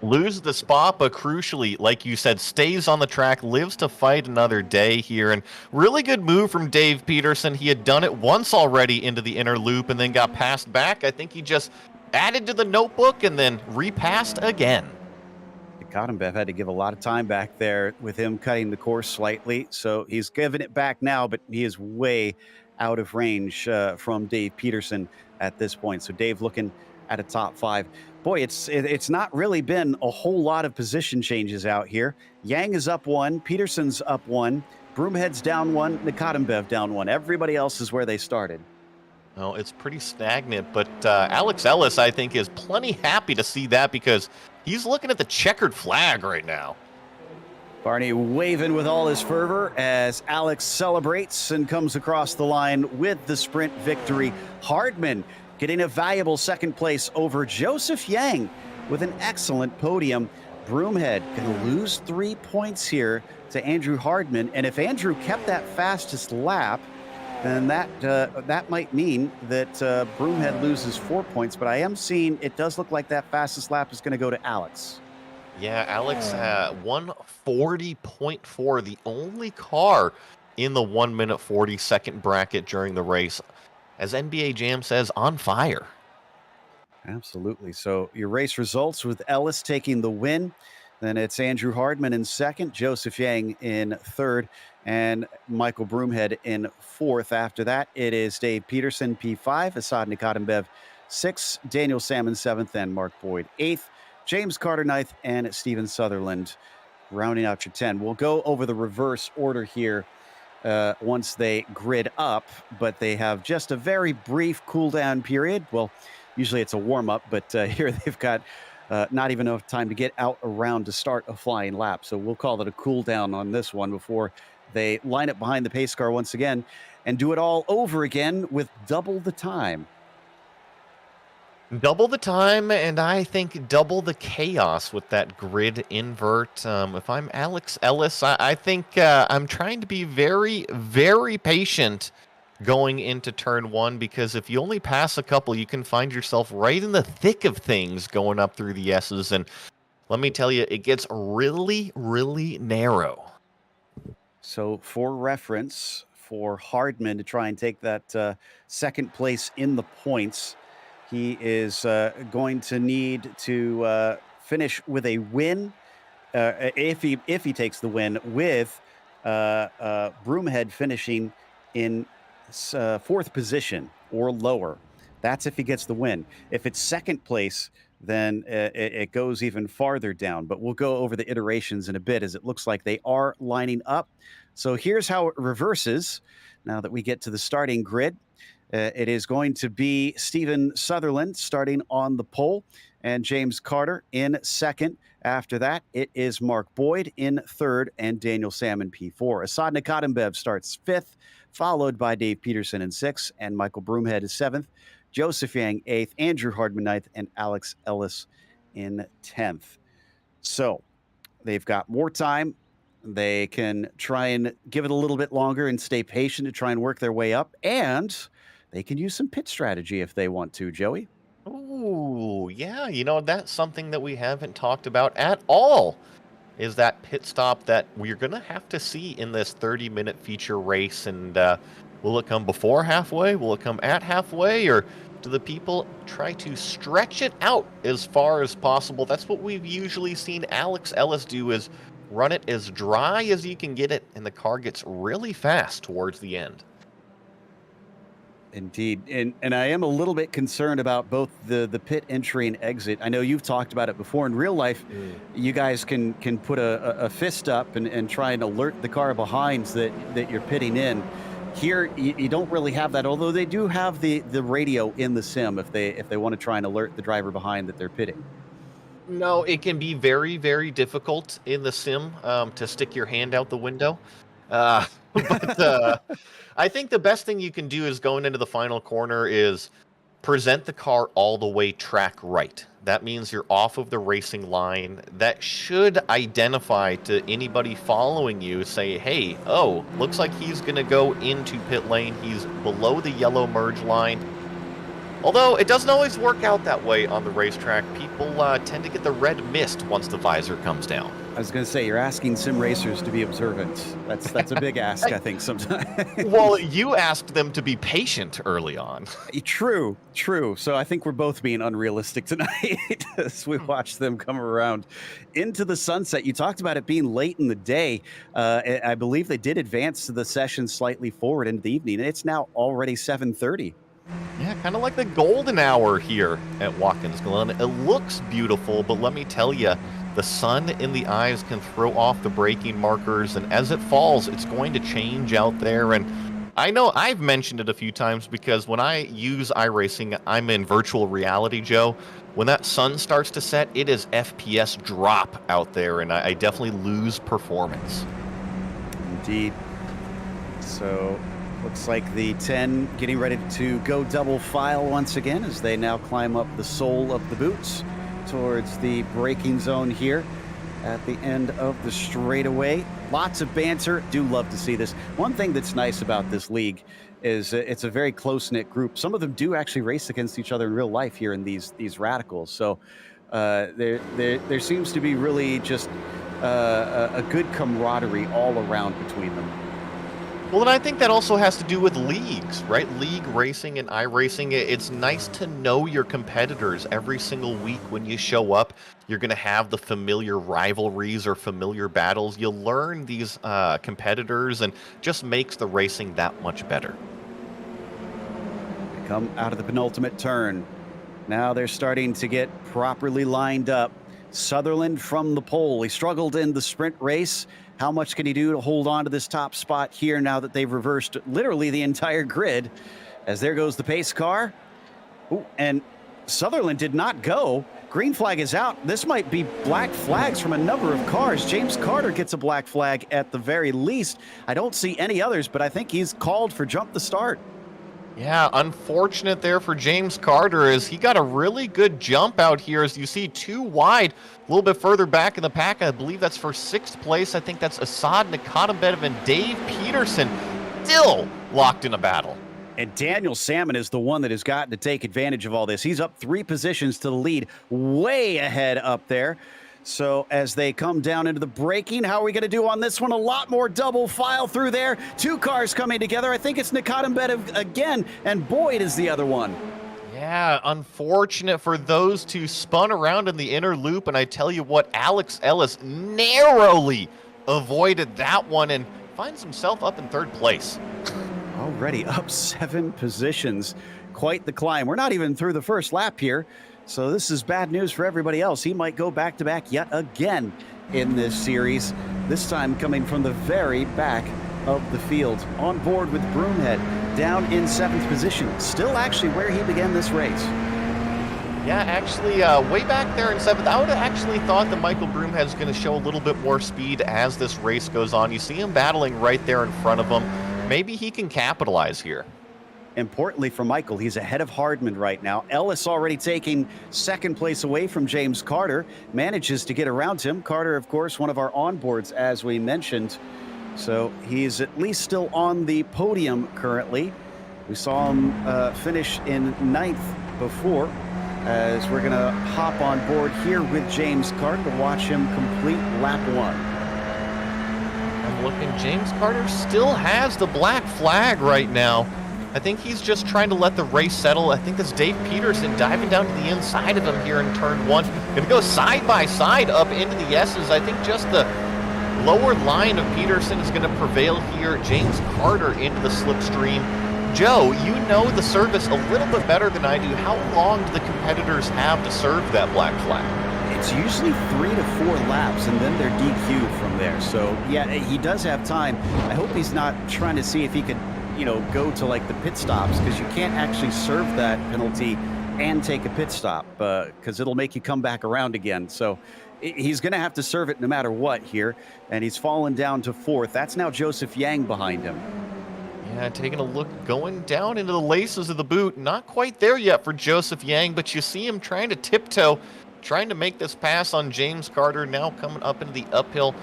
Lose the spot, but crucially, like you said, stays on the track, lives to fight another day here. And really good move from Dave Peterson. He had done it once already into the inner loop and then got passed back. I think he just added to the notebook and then repassed again. Bev had to give a lot of time back there with him cutting the course slightly. So he's giving it back now, but he is way out of range from Dave Peterson at this point. So Dave looking at a top 5. Boy, it's not really been a whole lot of position changes out here. Yang is up 1, Peterson's up 1, Broomhead's down 1, Bev down 1. Everybody else is where they started. Well, it's pretty stagnant, but Alex Ellis, I think, is plenty happy to see that because he's looking at the checkered flag right now. Barney waving with all his fervor as Alex celebrates and comes across the line with the sprint victory. Hardman getting a valuable second place over Joseph Yang with an excellent podium. Broomhead going to lose 3 points here to Andrew Hardman. And if Andrew kept that fastest lap, then that might mean that Broomhead loses 4 points. But I am seeing it does look like that fastest lap is going to go to Alex. Yeah, Alex 1:40.4, the only car in the 1 minute 40 second bracket during the race. As NBA Jam says, on fire. Absolutely. So your race results with Ellis taking the win. Then it's Andrew Hardman in second, Joseph Yang in third, and Michael Broomhead in fourth. After that, it is Dave Peterson, P5, Asad Nikatimbev, 6th, Daniel Salmon, 7th, and Mark Boyd, 8th, James Carter, 9th, and Steven Sutherland rounding out your 10. We'll go over the reverse order here once they grid up, but they have just a very brief cool down period. Well, usually it's a warm-up, but here they've got not even enough time to get out around to start a flying lap. So we'll call it a cool down on this one before they line up behind the pace car once again and do it all over again with double the time. Double the time, and I think double the chaos with that grid invert. If I'm Alex Ellis, I think I'm trying to be very, very patient going into turn 1, because if you only pass a couple, you can find yourself right in the thick of things going up through the S's. And let me tell you, it gets really, really narrow. So for reference, for Hardman to try and take that second place in the points, he is going to need to finish with a win if he takes the win, with Broomhead finishing in fourth position or lower. That's if he gets the win. If it's second place, then it goes even farther down. But we'll go over the iterations in a bit, as it looks like they are lining up. So here's how it reverses now that we get to the starting grid. It is going to be Steven Sutherland starting on the pole and James Carter in second. After that, it is Mark Boyd in third and Daniel Salmon P4. Asad Nikatimbev starts fifth, followed by Dave Peterson in sixth, and Michael Broomhead is seventh, Joseph Yang eighth, Andrew Hardman ninth, and Alex Ellis in 10th. So they've got more time. They can try and give it a little bit longer and stay patient to try and work their way up, and they can use some pit strategy if they want to, Joey. Ooh, yeah. You know, that's something that we haven't talked about at all, is that pit stop that we're going to have to see in this 30-minute feature race. And will it come before halfway? Will it come at halfway? Or do the people try to stretch it out as far as possible? That's what we've usually seen Alex Ellis do, is run it as dry as you can get it, and the car gets really fast towards the end. Indeed. And I am a little bit concerned about both the pit entry and exit. I know you've talked about it before. In real life, you guys can put a fist up and try and alert the car behind that you're pitting in. Here, you don't really have that, although they do have the radio in the sim if they want to try and alert the driver behind that they're pitting. No, it can be very, very difficult in the sim to stick your hand out the window. But I think the best thing you can do is going into the final corner is present the car all the way track right. That means you're off of the racing line. That should identify to anybody following you, say, hey, oh, looks like he's going to go into pit lane. He's below the yellow merge line. Although it doesn't always work out that way on the racetrack. People tend to get the red mist once the visor comes down. I was going to say, you're asking sim racers to be observant. That's a big ask, I think, sometimes. Well, you asked them to be patient early on. True. So I think we're both being unrealistic tonight as we watch them come around into the sunset. You talked about it being late in the day. I believe they did advance the session slightly forward into the evening, and it's now already 7:30. Yeah, kind of like the golden hour here at Watkins, Glen. It looks beautiful, but let me tell you, the sun in the eyes can throw off the braking markers, and as it falls, it's going to change out there. And I know I've mentioned it a few times because when I use iRacing, I'm in virtual reality, Joe. When that sun starts to set, it is FPS drop out there, and I definitely lose performance. Indeed. So looks like the 10 getting ready to go double file once again as they now climb up the sole of the boots towards the braking zone here at the end of the straightaway. Lots of banter. Do love to see this. One thing that's nice about this league is it's a very close-knit group. Some of them do actually race against each other in real life here in these radicals. So there seems to be really just a good camaraderie all around between them. Well, and I think that also has to do with leagues, right? League racing and iRacing. It's nice to know your competitors every single week when you show up. You're going to have the familiar rivalries or familiar battles. You'll learn these competitors and just makes the racing that much better. They come out of the penultimate turn. Now they're starting to get properly lined up. Sutherland from the pole. He struggled in the sprint race. How much can he do to hold on to this top spot here now that they've reversed literally the entire grid? As there goes the pace car. Ooh, and Sutherland did not go. Green flag is out. This might be black flags from a number of cars. James Carter gets a black flag at the very least. I don't see any others, but I think he's called for jump the start. Yeah, unfortunate there for James Carter as he got a really good jump out here. As you see, too wide, a little bit further back in the pack. I believe that's for 6th place. I think that's Assad Nikotambedov and Dave Peterson still locked in a battle. And Daniel Salmon is the one that has gotten to take advantage of all this. He's up 3 positions to the lead, way ahead up there. So as they come down into the braking, how are we going to do on this one? A lot more double file through there. 2 cars coming together. I think it's Nikotambedov again, and Boyd is the other one. Yeah, unfortunate for those two. Spun around in the inner loop, and I tell you what, Alex Ellis narrowly avoided that one and finds himself up in 3rd place. Already up 7 positions. Quite the climb. We're not even through the first lap here. So this is bad news for everybody else. He might go back-to-back yet again in this series, this time coming from the very back of the field. On board with Broomhead, down in 7th position, still actually where he began this race. Yeah, actually, way back there in 7th, I would have actually thought that Michael Broomhead's going to show a little bit more speed as this race goes on. You see him battling right there in front of him. Maybe he can capitalize here. Importantly for Michael, he's ahead of Hardman right now. Ellis already taking 2nd place away from James Carter, manages to get around him. Carter, of course, one of our onboards, as we mentioned. So he's at least still on the podium currently. We saw him finish in 9th before, as we're going to hop on board here with James Carter to watch him complete lap 1. I'm looking, James Carter still has the black flag right now. I think he's just trying to let the race settle. I think that's Dave Peterson diving down to the inside of him here in turn 1. Going to go side by side up into the S's. I think just the lower line of Peterson is going to prevail here. James Carter into the slipstream. Joe, you know the service a little bit better than I do. How long do the competitors have to serve that black flag? It's usually 3 to 4 laps, and then they're DQ'd from there. So, yeah, he does have time. I hope he's not trying to see if he could, go to like the pit stops, because you can't actually serve that penalty and take a pit stop because it'll make you come back around again. So he's going to have to serve it no matter what here, and he's fallen down to 4th. That's now Joseph Yang behind him. Yeah, taking a look, going down into the laces of the boot. Not quite there yet for Joseph Yang, but you see him trying to tiptoe, trying to make this pass on James Carter, now coming up into the uphill.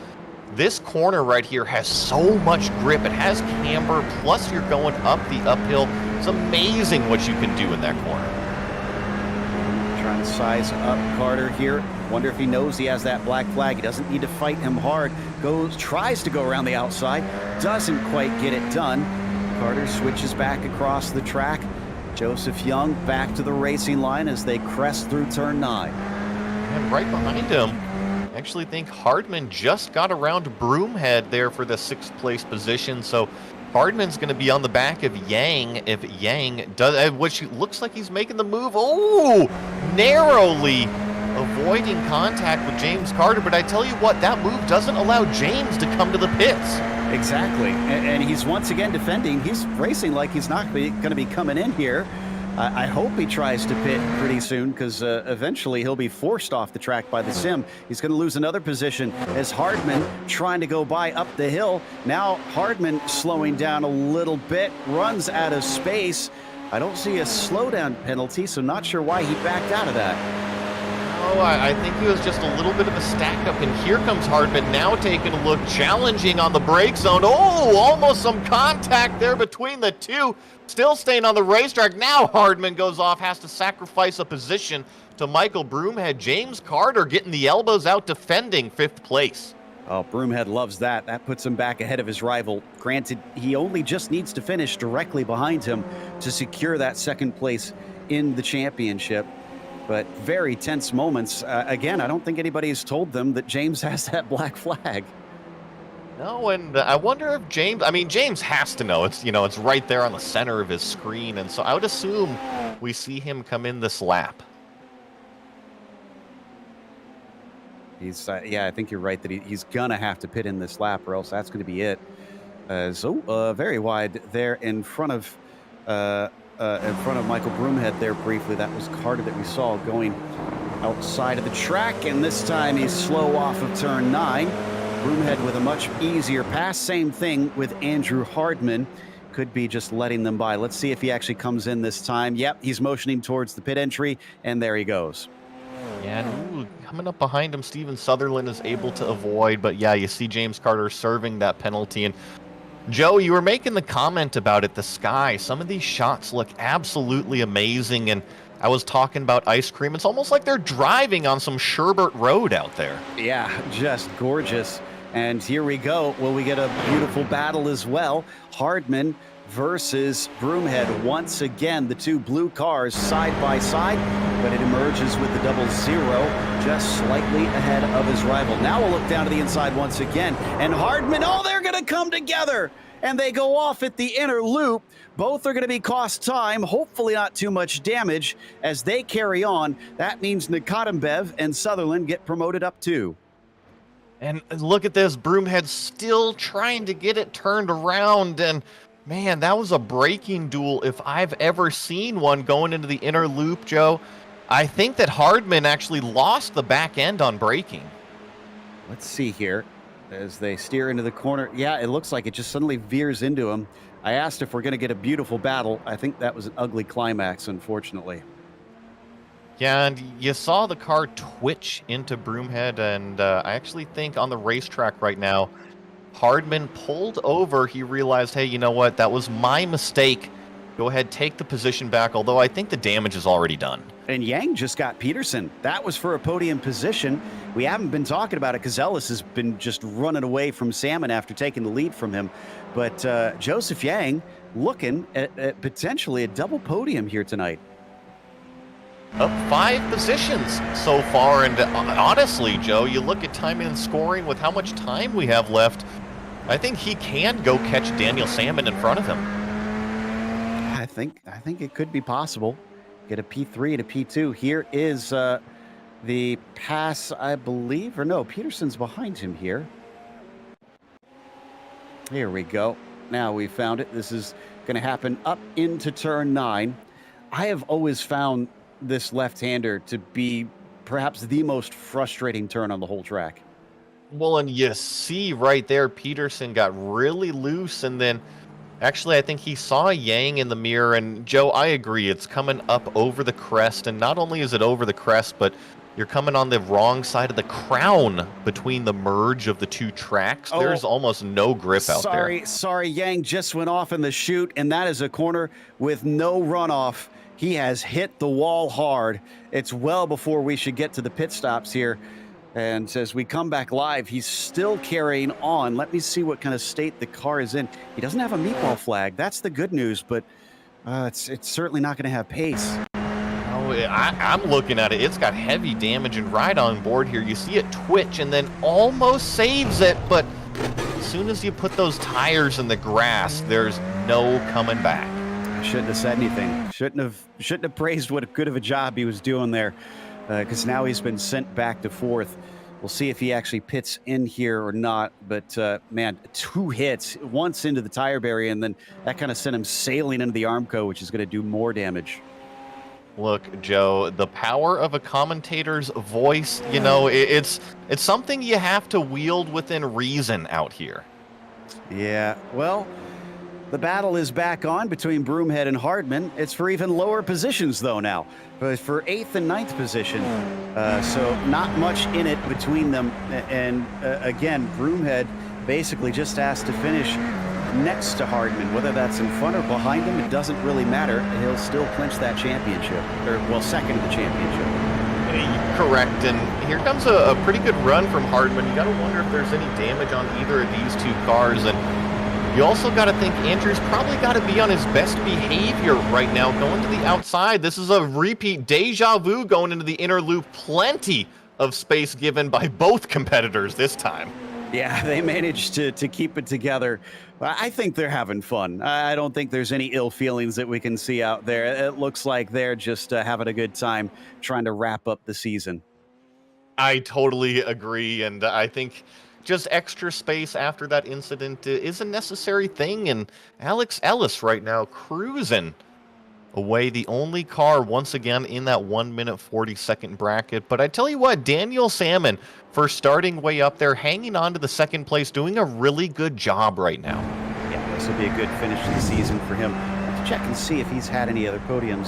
This corner right here has so much grip. It has camber, plus you're going up the uphill. It's amazing what you can do in that corner. size up Carter here. Wonder if he knows he has that black flag. He doesn't need to fight him hard. Tries to go around the outside. Doesn't quite get it done. Carter switches back across the track. Joseph Young back to the racing line as they crest through turn 9. And right behind him, I actually think Hardman just got around Broomhead there for the 6th place position. So Hardman's going to be on the back of Yang if Yang does, which looks like he's making the move. Oh, narrowly avoiding contact with James Carter. But I tell you what, that move doesn't allow James to come to the pits. Exactly. And he's once again defending. He's racing like he's not going to be coming in here. I hope he tries to pit pretty soon because eventually he'll be forced off the track by the sim. He's going to lose another position as Hardman trying to go by up the hill. Now Hardman slowing down a little bit, runs out of space. I don't see a slowdown penalty, so not sure why he backed out of that. Oh, I think he was just a little bit of a stack up, and here comes Hardman now taking a look, challenging on the brake zone. Oh, almost some contact there between the two. Still staying on the racetrack. Now Hardman goes off, has to sacrifice a position to Michael Broomhead. James Carter getting the elbows out, defending 5th place. Oh, Broomhead loves that. That puts him back ahead of his rival. Granted, he only just needs to finish directly behind him to secure that 2nd place in the championship. But very tense moments. Again, I don't think anybody's told them that James has that black flag. No, and I wonder if James has to know. It's right there on the center of his screen, and so I would assume we see him come in this lap. He's, I think you're right that he's gonna have to pit in this lap, or else that's gonna be it. Very wide there in front of Michael Broomhead there briefly. That was Carter that we saw going outside of the track, and this time he's slow off of turn 9. Broomhead with a much easier pass. Same thing with Andrew Hardman. Could be just letting them by. Let's see if he actually comes in this time. Yep, he's motioning towards the pit entry, and there he goes. Yeah, and coming up behind him, Steven Sutherland is able to avoid, but yeah, you see James Carter serving that penalty. And Joe, you were making the comment about it, the sky. Some of these shots look absolutely amazing, and I was talking about ice cream. It's almost like they're driving on some sherbet road out there. Yeah, just gorgeous. And here we go. Well, we get a beautiful battle as well. Hardman versus Broomhead. Once again, the two blue cars side by side, but it emerges with the 0-0, just slightly ahead of his rival. Now we'll look down to the inside once again, and Hardman, they're going to come together, and they go off at the inner loop. Both are going to be cost time, hopefully not too much damage as they carry on. That means Nikotimbev and Sutherland get promoted up too. And look at this, Broomhead still trying to get it turned around, and man, that was a braking duel if I've ever seen one going into the inner loop, Joe. I think that Hardman actually lost the back end on braking. Let's see here as they steer into the corner. Yeah, it looks like it just suddenly veers into him. I asked if we're going to get a beautiful battle. I think that was an ugly climax, unfortunately. Yeah, and you saw the car twitch into Broomhead, and I actually think on the racetrack right now, Hardman pulled over. He realized, hey, you know what? That was my mistake. Go ahead, take the position back, although I think the damage is already done. And Yang just got Peterson. That was for a podium position. We haven't been talking about it because Ellis has been just running away from Salmon after taking the lead from him. But Joseph Yang looking at potentially a double podium here tonight. Up 5 positions so far, and honestly, Joe, you look at timing and scoring with how much time we have left, I think he can go catch Daniel Salmon in front of him. I think it could be possible. Get a P3 and a P2. Here is the pass, I believe, or no, Peterson's behind him here. Here we go. Now we found it. This is going to happen up into turn 9. I have always found this left-hander to be perhaps the most frustrating turn on the whole track. Well, and you see right there, Peterson got really loose, and then actually I think he saw Yang in the mirror, and Joe, I agree, it's coming up over the crest, and not only is it over the crest, but you're coming on the wrong side of the crown between the merge of the two tracks. There's almost no grip out there. Sorry, Yang just went off in the chute, and that is a corner with no runoff. he has hit the wall hard. It's well before we should get to the pit stops here. And as we come back live, he's still carrying on. Let me see what kind of state the car is in. He doesn't have a meatball flag. That's the good news, but it's certainly not going to have pace. Oh, I'm looking at it. It's got heavy damage and right on board here. You see it twitch and then almost saves it, but as soon as you put those tires in the grass, there's no coming back. I shouldn't have said anything. Shouldn't have praised what good of a job he was doing there, because now he's been sent back to fourth. We'll see if he actually pits in here or not. But, man, 2 hits, once into the tire barrier, and then that kind of sent him sailing into the Armco, which is going to do more damage. Look, Joe, the power of a commentator's voice, you know, it's something you have to wield within reason out here. Yeah, well, the battle is back on between Broomhead and Hardman. It's for even lower positions, though, now. But for 8th and 9th position. So not much in it between them. And again, Broomhead basically just has to finish next to Hardman. Whether that's in front or behind him, it doesn't really matter. He'll still clinch that championship. Or, well, second in the championship. Correct, and here comes a pretty good run from Hardman. You got to wonder if there's any damage on either of these 2 cars, and you also got to think Andrew's probably got to be on his best behavior right now, going to the outside. This is a repeat deja vu going into the inner loop. Plenty of space given by both competitors this time. Yeah, they managed to keep it together. I think they're having fun. I don't think there's any ill feelings that we can see out there. It looks like they're just having a good time trying to wrap up the season. I totally agree, and I think just extra space after that incident is a necessary thing, and Alex Ellis right now cruising away, the only car once again in that 1 minute 40-second bracket. But I tell you what, Daniel Salmon, for starting way up there, hanging on to the second place, doing a really good job right now. Yeah, this will be a good finish to the season for him. Let's check and see if he's had any other podiums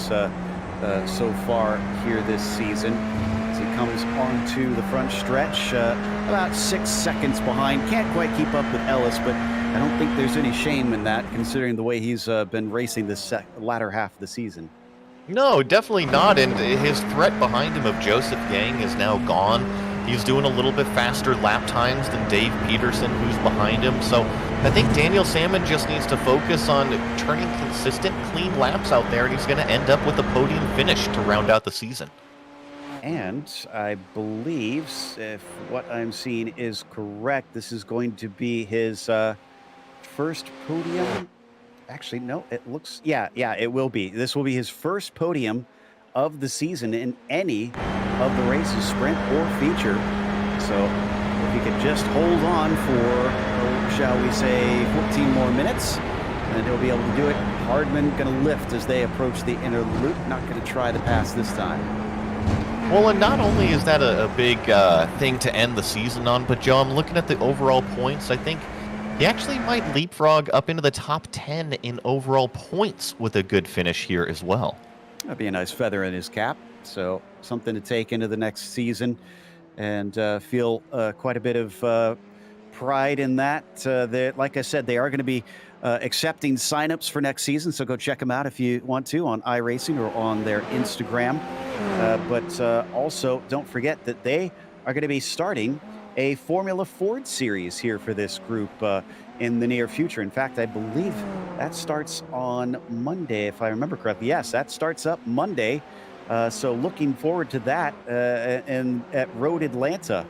so far here this season. As he comes onto the front stretch, about 6 seconds behind. Can't quite keep up with Ellis, but I don't think there's any shame in that, considering the way he's been racing this latter half of the season. No, definitely not, and his threat behind him of Joseph Yang is now gone. He's doing a little bit faster lap times than Dave Peterson, who's behind him. So I think Daniel Salmon just needs to focus on turning consistent, clean laps out there, and he's going to end up with a podium finish to round out the season. And I believe, if what I'm seeing is correct, this is going to be his first podium. Actually, no, it looks, yeah, it will be. This will be his first podium of the season in any of the races, sprint or feature. So if he could just hold on for, shall we say, 14 more minutes, then he'll be able to do it. Hardman going to lift as they approach the inner loop. Not going to try the pass this time. Well, and not only is that a big thing to end the season on, but Joe, I'm looking at the overall points. I think he actually might leapfrog up into the top 10 in overall points with a good finish here as well. That'd be a nice feather in his cap. So something to take into the next season and feel quite a bit of pride in that. Like I said, they are going to be accepting signups for next season. So go check them out if you want to on iRacing or on their Instagram. But also don't forget that they are going to be starting a Formula Ford series here for this group in the near future. In fact, I believe that starts on Monday, if I remember correctly. Yes, that starts up Monday. So looking forward to that at Road Atlanta.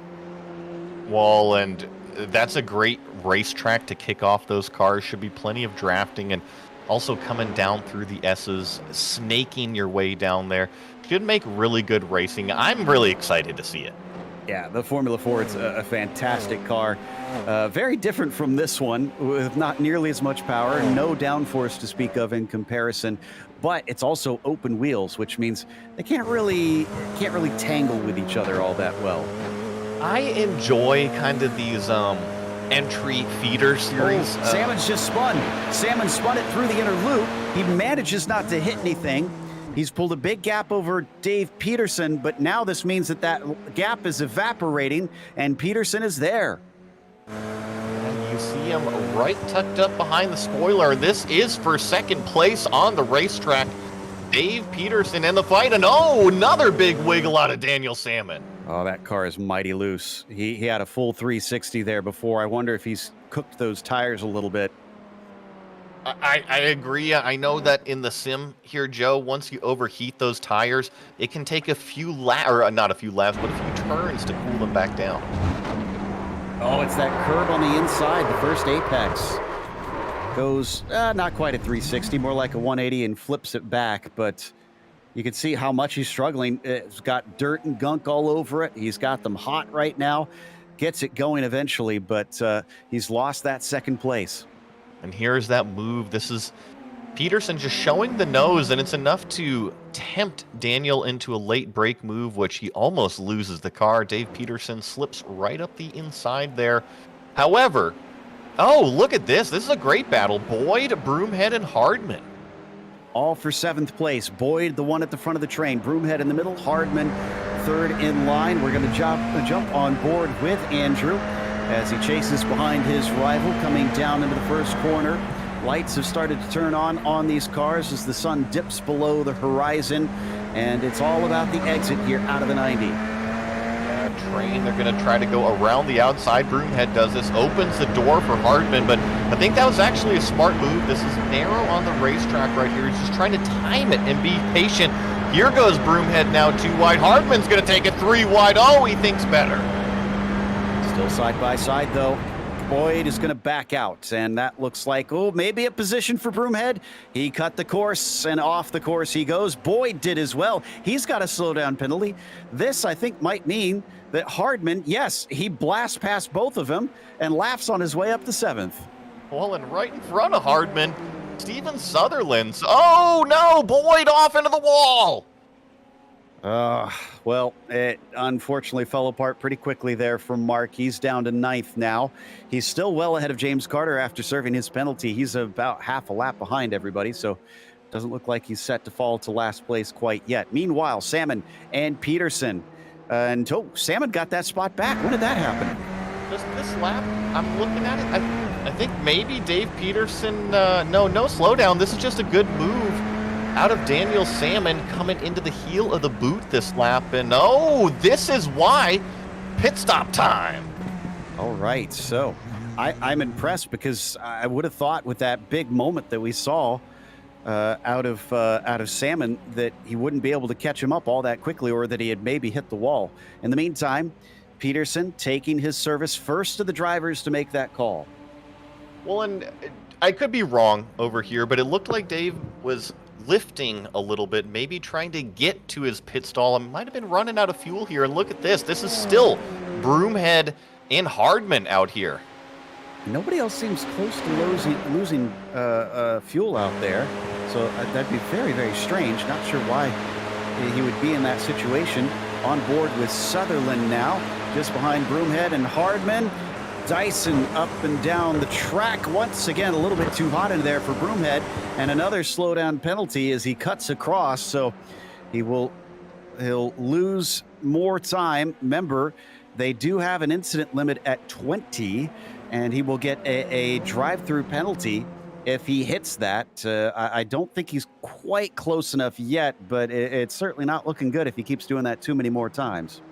Well, and that's a great racetrack to kick off those cars. Should be plenty of drafting and also coming down through the S's, snaking your way down there. Should make really good racing. I'm really excited to see it. Yeah, the Formula Ford's a fantastic car. Very different from this one, with not nearly as much power, no downforce to speak of in comparison, but it's also open wheels, which means they can't really tangle with each other all that well. I enjoy kind of these entry feeder series. Salmon's just spun. Salmon spun it through the inner loop. He manages not to hit anything. He's pulled a big gap over Dave Peterson, but now this means that gap is evaporating, and Peterson is there. And you see him right tucked up behind the spoiler. This is for second place on the racetrack. Dave Peterson in the fight, and oh, another big wiggle out of Daniel Salmon. Oh, that car is mighty loose. He had a full 360 there before. I wonder if he's cooked those tires a little bit. I agree. I know that in the sim here, Joe, once you overheat those tires, it can take a few laps, or not a few laps, but a few turns to cool them back down. Oh, it's that curb on the inside, the first apex. Goes not quite a 360, more like a 180 and flips it back, but you can see how much he's struggling. It's got dirt and gunk all over it. He's got them hot right now. Gets it going eventually, but he's lost that second place. And here's that move. This is Peterson just showing the nose, and it's enough to tempt Daniel into a late break move, which he almost loses the car. Dave Peterson slips right up the inside there. However, oh, look at this. This is a great battle. Boyd, Broomhead, and Hardman. All for 7th place. Boyd, the one at the front of the train. Broomhead in the middle. Hardman, 3rd in line. We're going to jump on board with Andrew as he chases behind his rival coming down into the first corner. Lights have started to turn on these cars as the sun dips below the horizon, and it's all about the exit here out of the 90. Train, they're going to try to go around the outside. Broomhead does this, opens the door for Hardman, but I think that was actually a smart move. This is narrow on the racetrack right here. He's just trying to time it and be patient. Here goes Broomhead now 2 wide. Hardman's going to take it 3 wide. Oh, he thinks better. Still side by side, though. Boyd is going to back out, and that looks like, oh, maybe a position for Broomhead. He cut the course, and off the course he goes. Boyd did as well. He's got a slowdown penalty. This, I think, might mean that Hardman, yes, he blasts past both of them and laughs on his way up to 7th. Well, and right in front of Hardman, Steven Sutherland. Oh, no, Boyd off into the wall. Well, it unfortunately fell apart pretty quickly there for Mark. He's down to 9th now. He's still well ahead of James Carter after serving his penalty. He's about half a lap behind everybody, so doesn't look like he's set to fall to last place quite yet. Meanwhile, Salmon and Peterson. Salmon got that spot back. When did that happen? Just this lap, I'm looking at it. I think maybe Dave Peterson, no slowdown. This is just a good move out of Daniel Salmon coming into the heel of the boot this lap. And oh, this is why pit stop time. All right, so I'm impressed because I would have thought with that big moment that we saw out of Salmon that he wouldn't be able to catch him up all that quickly, or that he had maybe hit the wall. In the meantime, Peterson taking his service first to the drivers to make that call. Well, and I could be wrong over here, but it looked like Dave was lifting a little bit, maybe trying to get to his pit stall. It might have been running out of fuel here. And look at this. This is still Broomhead and Hardman out here. Nobody else seems close to losing fuel out there. So that'd be very, very strange. Not sure why he would be in that situation. On board with Sutherland now, just behind Broomhead and Hardman. Dyson up and down the track. Once again, a little bit too hot in there for Broomhead, and another slowdown penalty as he cuts across. So he'll lose more time. Remember, they do have an incident limit at 20, and he will get a drive-through penalty if he hits that. I don't think he's quite close enough yet, but it's certainly not looking good if he keeps doing that too many more times.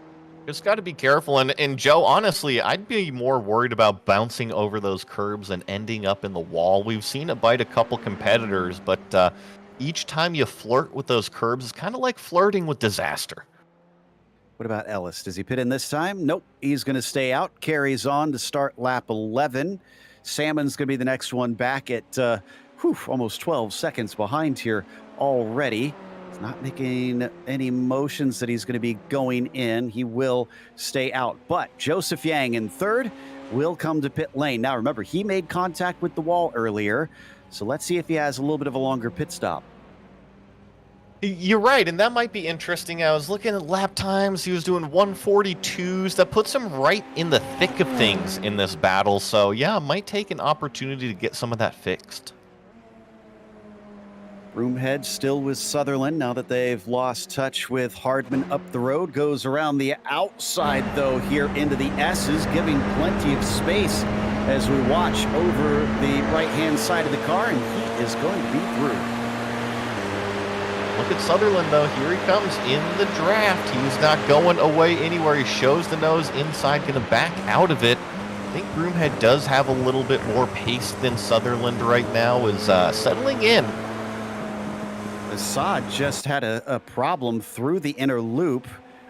Just got to be careful. And Joe, honestly, I'd be more worried about bouncing over those curbs and ending up in the wall. We've seen it bite a couple competitors, but each time you flirt with those curbs, it's kind of like flirting with disaster. What about Ellis? Does he pit in this time? Nope. He's going to stay out. Carries on to start lap 11. Salmon's going to be the next one back at almost 12 seconds behind here already. He's not making any motions that he's going to be going in. He will stay out. But Joseph Yang in 3rd will come to pit lane. Now, remember, he made contact with the wall earlier. So let's see if he has a little bit of a longer pit stop. You're right, and that might be interesting. I was looking at lap times. He was doing 142s. That puts him right in the thick of things in this battle. So, yeah, it might take an opportunity to get some of that fixed. Broomhead still with Sutherland now that they've lost touch with Hardman up the road. Goes around the outside, though, here into the S's, giving plenty of space as we watch over the right-hand side of the car, and he is going to be through. Look at Sutherland, though. Here he comes in the draft. He's not going away anywhere. He shows the nose inside, going to back out of it. I think Broomhead does have a little bit more pace than Sutherland right now, is settling in. Assad just had a problem through the inner loop.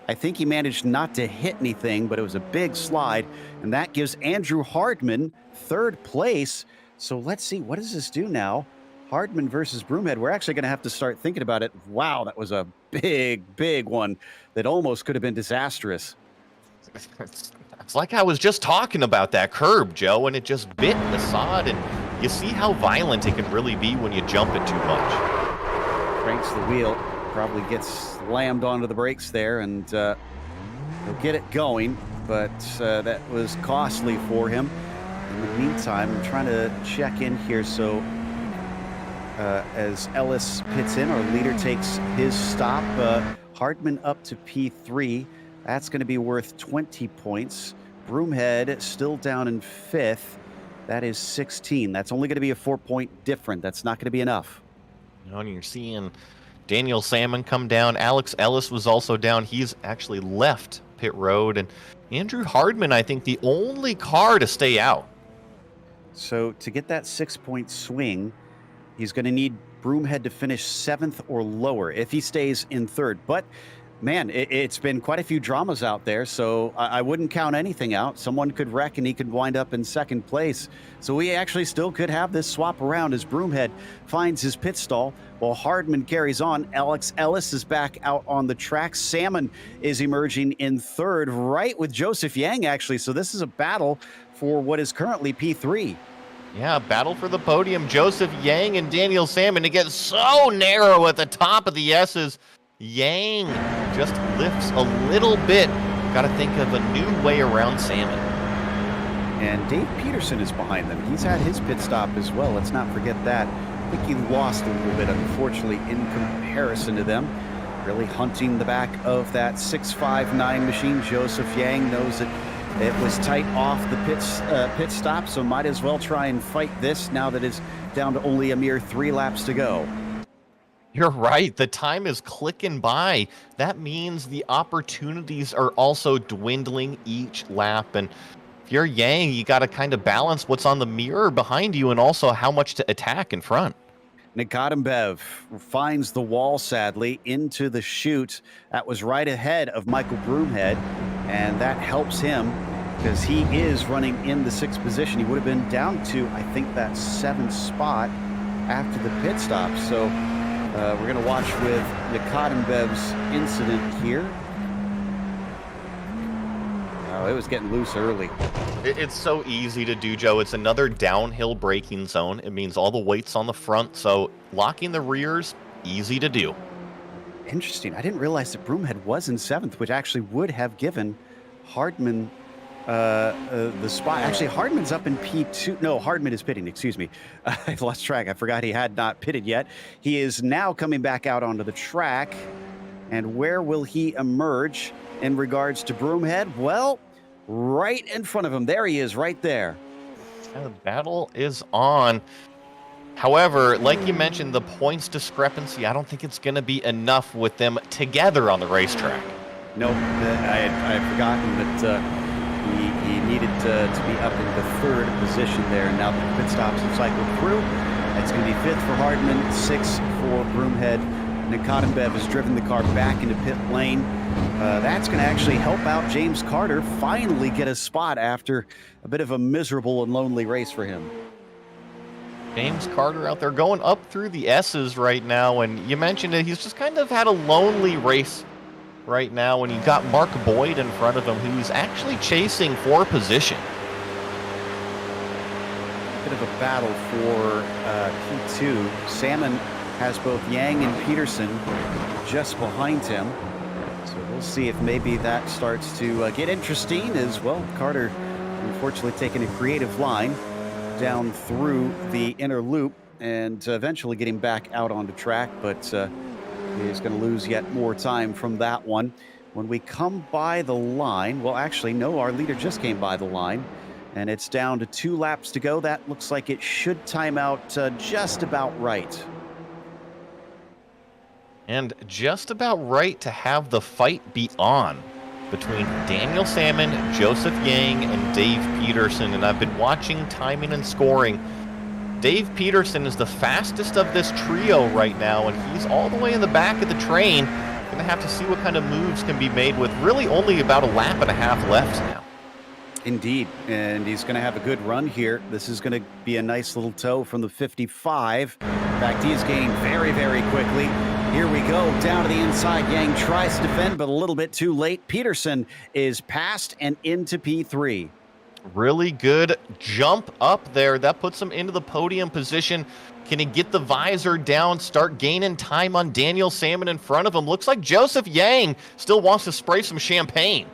I think he managed not to hit anything, but it was a big slide, and that gives Andrew Hardman third place. So let's see, what does this do now? Hardman versus Broomhead. We're actually going to have to start thinking about it. Wow, that was a big one that almost could have been disastrous. It's like I was just talking about that curb, Joe, and it just bit Assad, and you see how violent it can really be when you jump it too much. Cranks the wheel, probably gets slammed onto the brakes there, and he'll get it going, but that was costly for him. In the meantime, I'm trying to check in here. So as Ellis pits in, our leader takes his stop. Hardman up to P3. That's going to be worth 20 points. Broomhead still down in 5th. That is 16. That's only going to be a 4-point difference. That's not going to be enough. And you're seeing Daniel Salmon come down. Alex Ellis was also down. He's actually left pit road. And Andrew Hardman, I think, the only car to stay out. So to get that 6-point swing, he's going to need Broomhead to finish 7th or lower if he stays in 3rd. But man, it's been quite a few dramas out there, so I wouldn't count anything out. Someone could wreck and he could wind up in 2nd place. So we actually still could have this swap around as Broomhead finds his pit stall while Hardman carries on. Alex Ellis is back out on the track. Salmon is emerging in 3rd, right with Joseph Yang, actually. So this is a battle for what is currently P3. Yeah, battle for the podium. Joseph Yang and Daniel Salmon. It gets so narrow at the top of the S's. Yang just lifts a little bit. Got to think of a new way around Salmon. And Dave Peterson is behind them. He's had his pit stop as well. Let's not forget that. I think he lost a little bit, unfortunately, in comparison to them. Really hunting the back of that 659 machine. Joseph Yang knows that it was tight off the pit stop, so might as well try and fight this now that it's down to only a mere 3 laps to go. You're right. The time is clicking by. That means the opportunities are also dwindling each lap. And if you're Yang, you got to kind of balance what's on the mirror behind you and also how much to attack in front. Nikotimbev finds the wall, sadly, into the chute. That was right ahead of Michael Broomhead, and that helps him because he is running in the 6th position. He would have been down to, I think, that 7th spot after the pit stop. So we're going to watch with Nikotimbev's incident here. Oh, it was getting loose early. It's so easy to do, Joe. It's another downhill braking zone. It means all the weight's on the front, so locking the rears, easy to do. Interesting. I didn't realize that Broomhead was in 7th, which actually would have given Hardman the spot. Actually, Hardman's up in P2. No, Hardman is pitting, excuse me. I lost track. I forgot he had not pitted yet. He is now coming back out onto the track. And where will he emerge in regards to Broomhead? Well, right in front of him. There he is, right there. The battle is on. However, like you mentioned, the points discrepancy, I don't think it's going to be enough with them together on the racetrack. Nope, I had forgotten that he needed to be up in the 3rd position there. And now the pit stops have cycled through. It's going to be 5th for Hardman, 6th for Broomhead. Nikotimbev has driven the car back into pit lane. That's going to actually help out James Carter finally get a spot after a bit of a miserable and lonely race for him. James Carter out there going up through the S's right now, and you mentioned it, he's just kind of had a lonely race right now, and you got Mark Boyd in front of him, who's actually chasing for position. Bit of a battle for P2. Salmon has both Yang and Peterson just behind him. So we'll see if maybe that starts to get interesting as well. Carter, unfortunately, taking a creative line down through the inner loop and eventually getting back out on the track, but he's going to lose yet more time from that one. When we come by the line, well, actually, no, our leader just came by the line, and it's down to 2 laps to go. That looks like it should time out just about right. And just about right to have the fight be on between Daniel Salmon, Joseph Yang, and Dave Peterson. And I've been watching timing and scoring. Dave Peterson is the fastest of this trio right now, and he's all the way in the back of the train. Going to have to see what kind of moves can be made with really only about a lap and a half left now. Indeed, and he's going to have a good run here. This is going to be a nice little tow from the 55. In fact, he's gained very, very quickly. Here we go, down to the inside. Yang tries to defend, but a little bit too late. Peterson is past and into P3. Really good jump up there. That puts him into the podium position. Can he get the visor down, start gaining time on Daniel Salmon in front of him? Looks like Joseph Yang still wants to spray some champagne.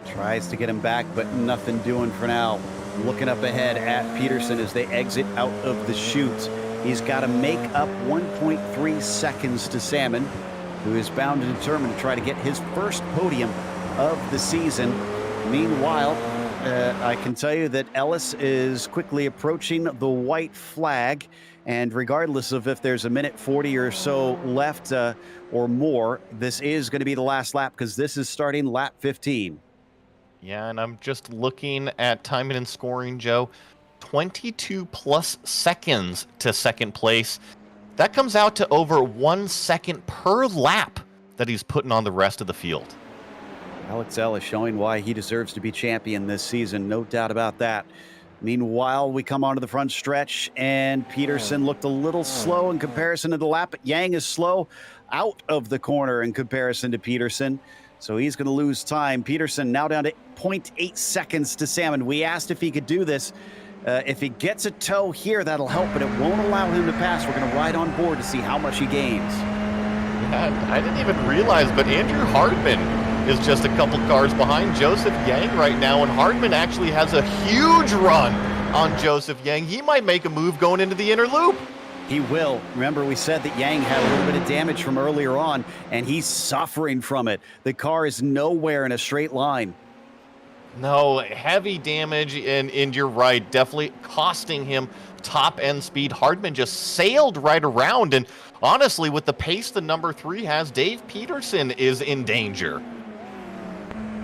Tries to get him back, but nothing doing for now. Looking up ahead at Peterson as they exit out of the chute. He's got to make up 1.3 seconds to Salmon, who is bound and determined to try to get his first podium of the season. Meanwhile, I can tell you that Ellis is quickly approaching the white flag, and regardless of if there's a minute 40 or so left or more, this is going to be the last lap because this is starting lap 15. Yeah, and I'm just looking at timing and scoring, Joe. 22 plus seconds to second place. That comes out to over 1 second per lap that he's putting on the rest of the field. Alex Ellis showing why he deserves to be champion this season, no doubt about that. Meanwhile, we come onto the front stretch, and Peterson looked a little slow in comparison to the lap, but Yang is slow out of the corner in comparison to Peterson. So he's going to lose time. Peterson now down to 0.8 seconds to Salmon. We asked if he could do this. If he gets a tow here, that'll help, but it won't allow him to pass. We're going to ride on board to see how much he gains. Yeah, I didn't even realize, but Andrew Hardman is just a couple cars behind Joseph Yang right now, and Hardman actually has a huge run on Joseph Yang. He might make a move going into the inner loop. He will. Remember, we said that Yang had a little bit of damage from earlier on, and he's suffering from it. The car is nowhere in a straight line. No, heavy damage, and you're right, definitely costing him top-end speed. Hardman just sailed right around, and honestly, with the pace the number 3 has, Dave Peterson is in danger.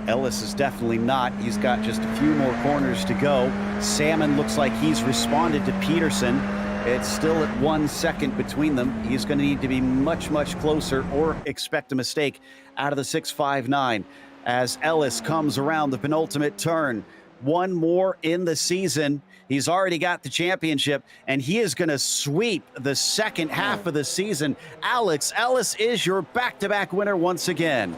Ellis is definitely not. He's got just a few more corners to go. Salmon looks like he's responded to Peterson. It's still at 1 second between them. He's going to need to be much, much closer or expect a mistake out of the 6.59 as Ellis comes around the penultimate turn. One more in the season. He's already got the championship, and he is going to sweep the second half of the season. Alex Ellis is your back-to-back winner once again.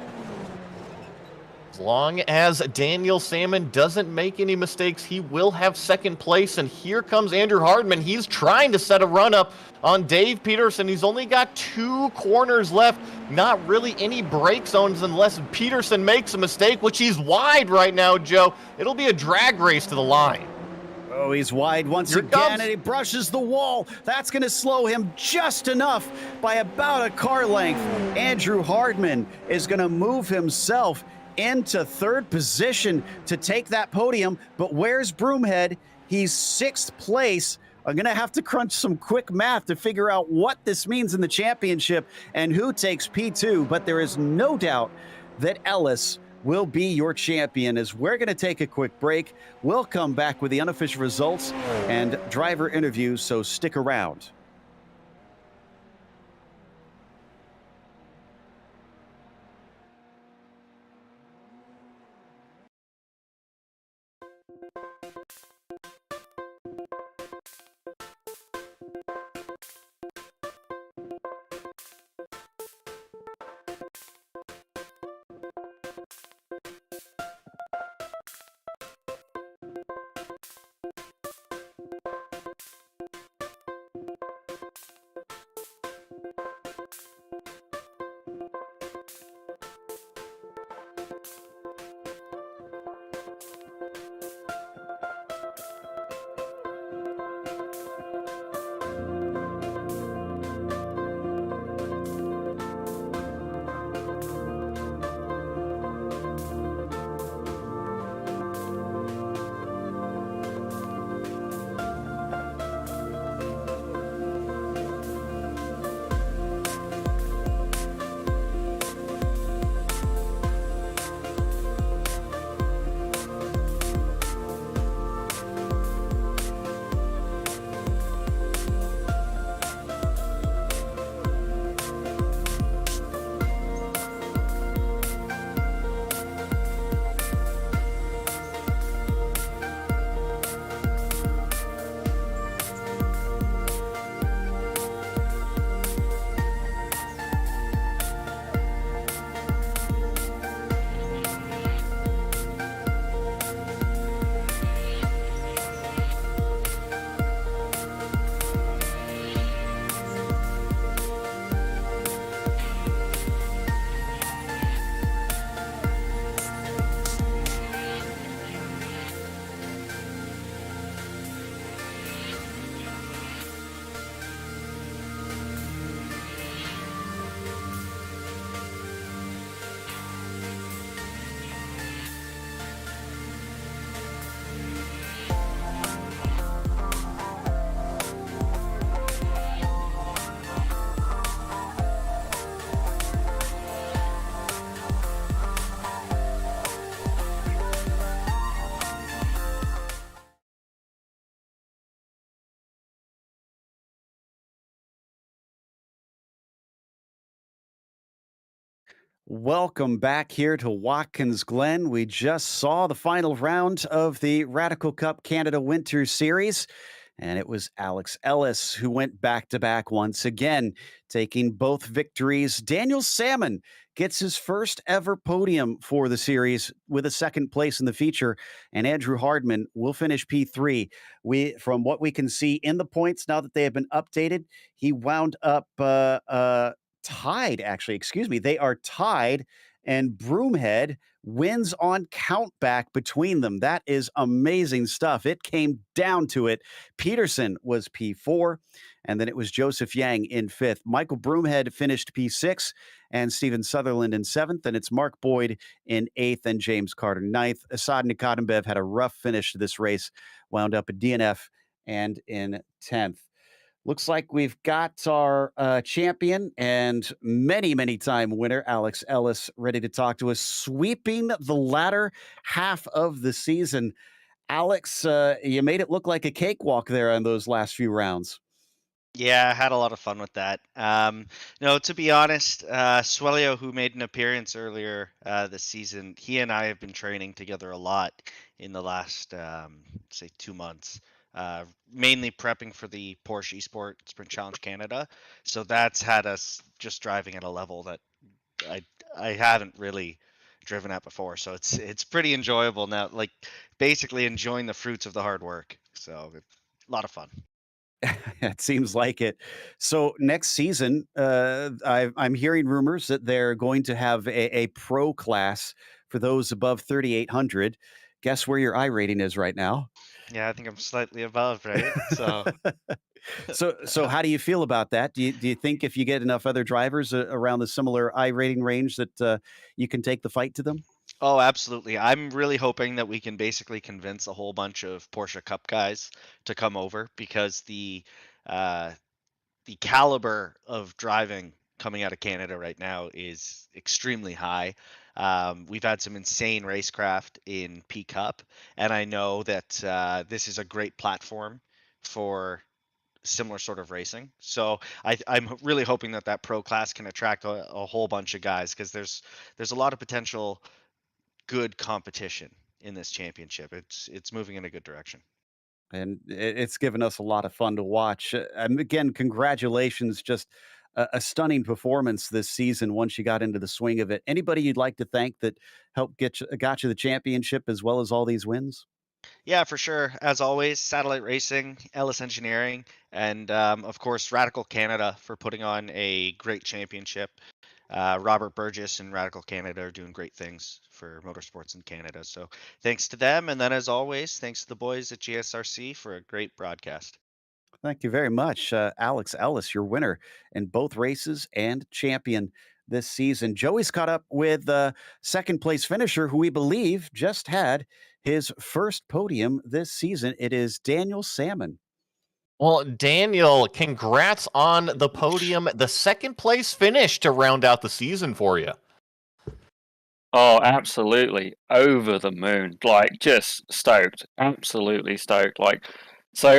As long as Daniel Salmon doesn't make any mistakes, he will have second place. And here comes Andrew Hardman. He's trying to set a run up on Dave Peterson. He's only got 2 corners left. Not really any brake zones unless Peterson makes a mistake, which he's wide right now, Joe. It'll be a drag race to the line. Oh, he's wide once again, and he brushes the wall. That's going to slow him just enough by about a car length. Andrew Hardman is going to move himself into third position to take that podium. But where's Broomhead? He's 6th place. I'm going to have to crunch some quick math to figure out what this means in the championship and who takes P2. But there is no doubt that Ellis will be your champion. As we're going to take a quick break, we'll come back with the unofficial results and driver interviews, so stick around. Welcome back here to Watkins Glen. We just saw the final round of the Radical Cup Canada Winter Series, and it was Alex Ellis who went back to back once again, taking both victories. Daniel Salmon gets his first ever podium for the series with a second place in the feature, and Andrew Hardman will finish P3. From what we can see in the points now that they have been updated, he wound up tied, actually. Excuse me. They are tied, and Broomhead wins on countback between them. That is amazing stuff. It came down to it. Peterson was P4, and then it was Joseph Yang in fifth. Michael Broomhead finished P6, and Steven Sutherland in seventh, and it's Mark Boyd in eighth and James Carter ninth. Asad Nikadimbev had a rough finish to this race, wound up at DNF and in 10th. Looks like we've got our champion and many time winner, Alex Ellis, ready to talk to us, sweeping the latter half of the season. Alex, you made it look like a cakewalk there on those last few rounds. Yeah, I had a lot of fun with that. No, to be honest, Swelio, who made an appearance earlier this season, he and I have been training together a lot in the last, say, 2 months, mainly prepping for the Porsche Esport Sprint Challenge Canada. So that's had us just driving at a level that I I haven't really driven at before. So it's pretty enjoyable now, like basically enjoying the fruits of the hard work. So a lot of fun. It seems like it. So next season, I'm hearing rumors that they're going to have a pro class for those above 3,800. Guess where your I rating is right now? Yeah, I think I'm slightly above, right? So, So how do you feel about that? Do you think if you get enough other drivers around the similar I rating range that you can take the fight to them? oh, absolutely. I'm really hoping that we can basically convince a whole bunch of Porsche Cup guys to come over because uh, the caliber of driving coming out of Canada right now is extremely high. We've had some insane racecraft in P Cup, and I know that this is a great platform for similar sort of racing. So I'm really hoping that that pro class can attract a whole bunch of guys because there's a lot of potential good competition in this championship. It's moving in a good direction. And it's given us a lot of fun to watch. And again, congratulations! Just a stunning performance this season. Once you got into the swing of it, anybody you'd like to thank that helped got you the championship as well as all these wins? Yeah, for sure. As always, Satellite Racing, Ellis Engineering, and of course Radical Canada for putting on a great championship. Robert Burgess and Radical Canada are doing great things for motorsports in Canada. So thanks to them. And then, as always, thanks to the boys at GSRC for a great broadcast. Thank you very much, Alex Ellis, your winner in both races and champion this season. Joey's caught up with second place finisher who we believe just had his first podium this season. It is Daniel Salmon. Well, Daniel, congrats on the podium, the second place finish to round out the season for you. Oh, absolutely. Over the moon. Like, just stoked. Absolutely stoked. Like, so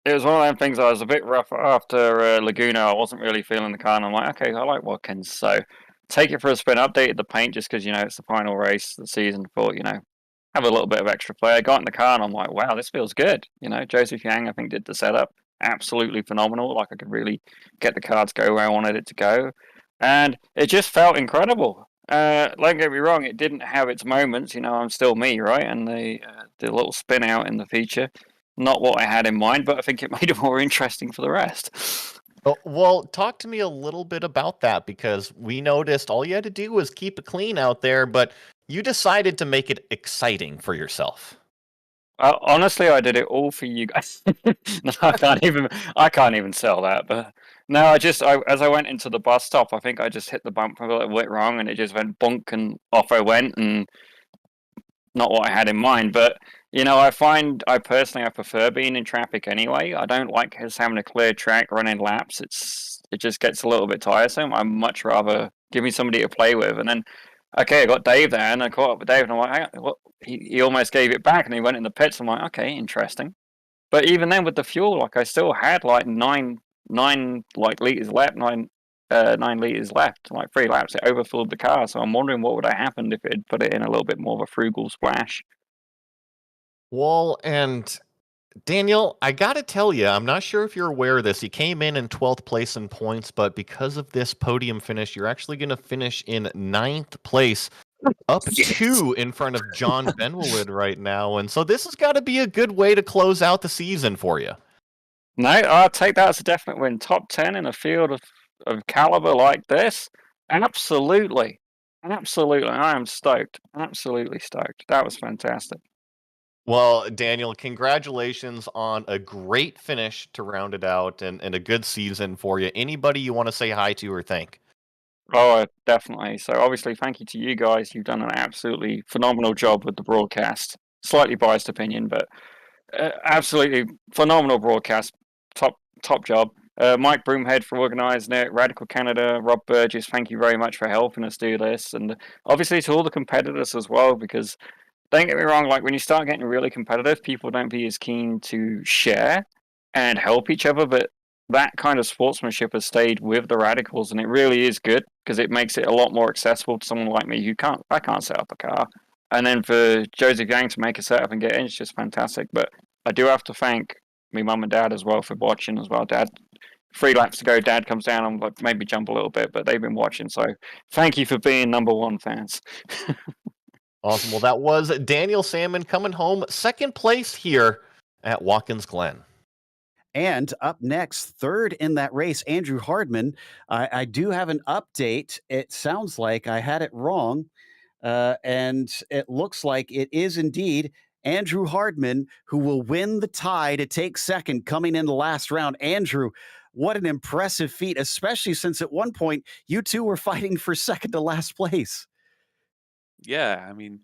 it was one of them things I was a bit rough after Laguna. I wasn't really feeling the car, and I'm like, okay, I like Watkins. So, take it for a spin. Updated the paint just because, it's the final race of the season. Thought, have a little bit of extra play. I got in the car, and I'm like, wow, this feels good. Joseph Yang, I think, did the setup. Absolutely phenomenal. Like, I could really get the car to go where I wanted it to go. And it just felt incredible. Don't get me wrong, it didn't have its moments. I'm still me, right? And the little spin out in the feature, not what I had in mind, but I think it made it more interesting for the rest. Well, talk to me a little bit about that because we noticed all you had to do was keep it clean out there, but you decided to make it exciting for yourself. Honestly, I did it all for you guys. No, I can't even sell that. But no, as I went into the bus stop, I think I just hit the bump a little bit wrong, and it just went bonk, and off I went, and not what I had in mind. But I personally prefer being in traffic anyway. I don't like just having a clear track running laps. It just gets a little bit tiresome. I much rather give me somebody to play with, and then. Okay, I got Dave there, and I caught up with Dave, and I'm like, hey, what? He almost gave it back, and he went in the pits. I'm like, okay, interesting. But even then, with the fuel, like I still had like nine like liters left, nine 9 liters left, like 3 laps. It overfilled the car, so I'm wondering what would have happened if it had put it in a little bit more of a frugal splash. Well, and Daniel, I got to tell you, I'm not sure if you're aware of this. He came in 12th place in points, but because of this podium finish, you're actually going to finish in 9th place, up Yes. 2 in front of John Benwillid right now. And so this has got to be a good way to close out the season for you. No, I'll take that as a definite win. Top 10 in a field of caliber like this? Absolutely. Absolutely. I am stoked. Absolutely stoked. That was fantastic. Well, Daniel, congratulations on a great finish to round it out and a good season for you. Anybody you want to say hi to or thank? Oh, definitely. So, obviously, thank you to you guys. You've done an absolutely phenomenal job with the broadcast. Slightly biased opinion, but absolutely phenomenal broadcast. Top job. Mike Broomhead for organising it. Radical Canada, Rob Burgess, thank you very much for helping us do this. And obviously to all the competitors as well, because don't get me wrong, like when you start getting really competitive, people don't be as keen to share and help each other. But that kind of sportsmanship has stayed with the radicals, and it really is good because it makes it a lot more accessible to someone like me who I can't set up a car. And then for Joseph Yang to make a setup and get in, it's just fantastic. But I do have to thank my mum and dad as well for watching as well. Dad, 3 laps to go, Dad comes down and like maybe jump a little bit, but they've been watching. So thank you for being #1 fans. Awesome. Well, that was Daniel Salmon coming home 2nd place here at Watkins Glen. And up next, third in that race, Andrew Hardman. I do have an update. It sounds like I had it wrong. And it looks like it is indeed Andrew Hardman who will win the tie to take second coming in the last round. Andrew, what an impressive feat, especially since at one point you two were fighting for second to last place. Yeah, I mean,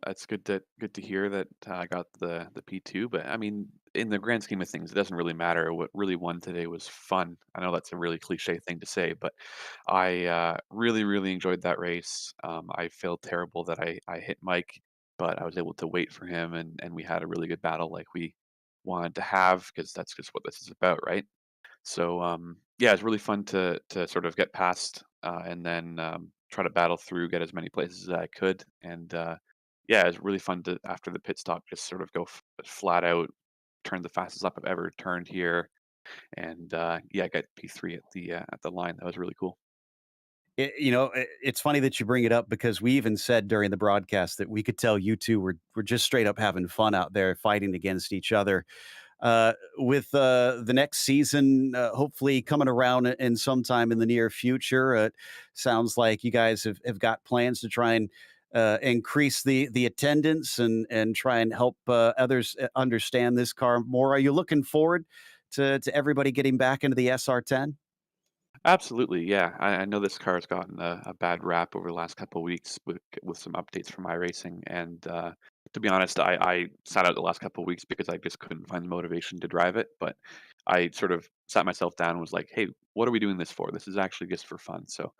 it's good to hear that I got the P2, but I mean, in the grand scheme of things, it doesn't really matter. What really won today was fun. I know that's a really cliche thing to say, but I really enjoyed that race. I felt terrible that I hit Mike, but I was able to wait for him, and we had a really good battle like we wanted to have because that's just what this is about, right? So yeah, it's really fun to sort of get past and then try to battle through, get as many places as I could, and yeah, it's really fun to after the pit stop just sort of go flat out, turn the fastest lap I've ever turned here, and yeah, get P3 at the line. That was really cool. It's funny that you bring it up because we even said during the broadcast that we could tell you two were just straight up having fun out there fighting against each other. With the next season hopefully coming around in sometime in the near future. It sounds like you guys have got plans to try and increase the attendance and try and help others understand this car more. Are you looking forward to everybody getting back into the SR10? Absolutely, yeah. I know this car has gotten a bad rap over the last couple of weeks with some updates from iRacing, and to be honest, I sat out the last couple of weeks because I just couldn't find the motivation to drive it. But I sort of sat myself down and was like, "Hey, what are we doing this for? This is actually just for fun." So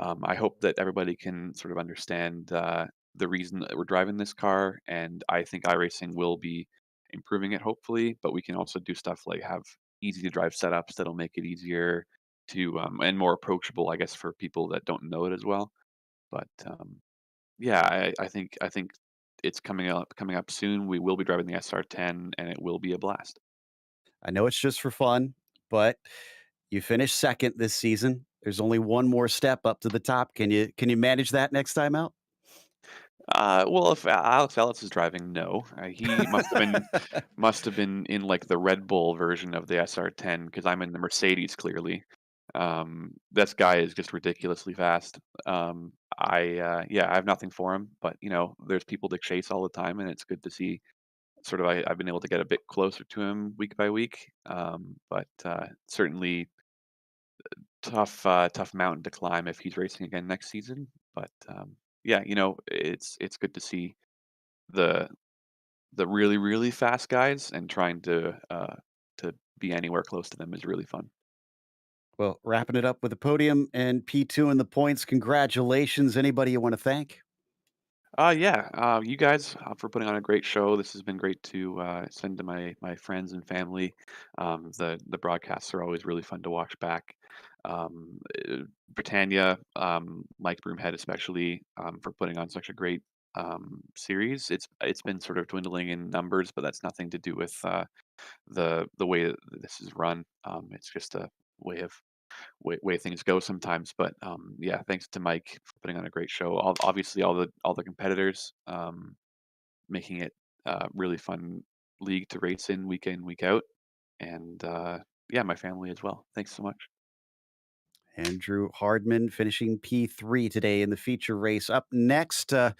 I hope that everybody can sort of understand the reason that we're driving this car, and I think iRacing will be improving it hopefully. But we can also do stuff like have easy to drive setups that'll make it easier to and more approachable, I guess, for people that don't know it as well. But yeah, I think it's coming up soon. We will be driving the SR10, and it will be a blast. I know it's just for fun, but you finished second this season. There's only one more step up to the top. Can you manage that next time out? Well, if Alex Ellis is driving, no, he must have been in like the Red Bull version of the SR10 because I'm in the Mercedes clearly. This guy is just ridiculously fast. Yeah, I have nothing for him, but there's people to chase all the time, and it's good to see. Sort of, I've been able to get a bit closer to him week by week, but certainly tough mountain to climb if he's racing again next season. But yeah, it's good to see the the really fast guys, and trying to be anywhere close to them is really fun. Well, wrapping it up with a podium and P2 in the points. Congratulations. Anybody you want to thank? Yeah, you guys for putting on a great show. This has been great to send to my friends and family. The broadcasts are always really fun to watch back. Britannia, Mike Broomhead especially, for putting on such a great series. It's been sort of dwindling in numbers, but that's nothing to do with the way that this is run. It's just a way of way things go sometimes. But yeah, thanks to Mike for putting on a great show. Obviously, all the competitors, making it really fun league to race in, week out, and yeah, my family as well. Thanks so much. Andrew Hardman finishing P3 today in the feature race. Up next, the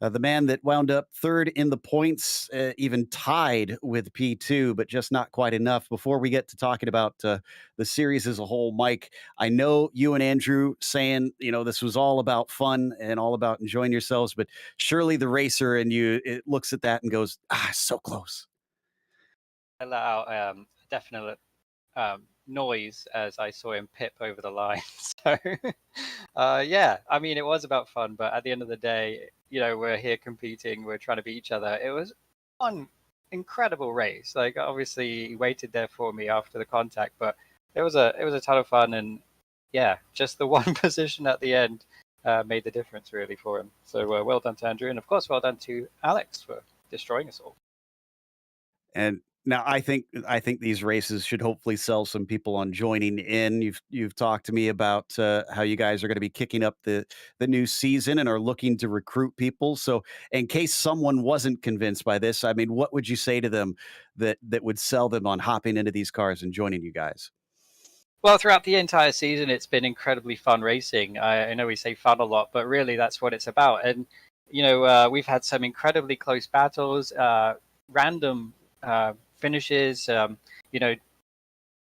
man that wound up third in the points, even tied with P2, but just not quite enough. Before we get to talking about the series as a whole, Mike, I know you and Andrew saying, this was all about fun and all about enjoying yourselves, but surely the racer in you, it looks at that and goes, so close. I let out definite noise as I saw him pip over the line. So, yeah, I mean, it was about fun, but at the end of the day, we're here competing, we're trying to beat each other. It was an incredible race. Like, obviously, he waited there for me after the contact, but it was a ton of fun, and yeah, just the one position at the end made the difference really for him. So, well done to Andrew, and of course, well done to Alex for destroying us all. And now I think these races should hopefully sell some people on joining in. You've talked to me about how you guys are going to be kicking up the new season and are looking to recruit people. So in case someone wasn't convinced by this, I mean, what would you say to them that would sell them on hopping into these cars and joining you guys? Well, throughout the entire season, it's been incredibly fun racing. I know we say fun a lot, but really that's what it's about. And, we've had some incredibly close battles, random finishes.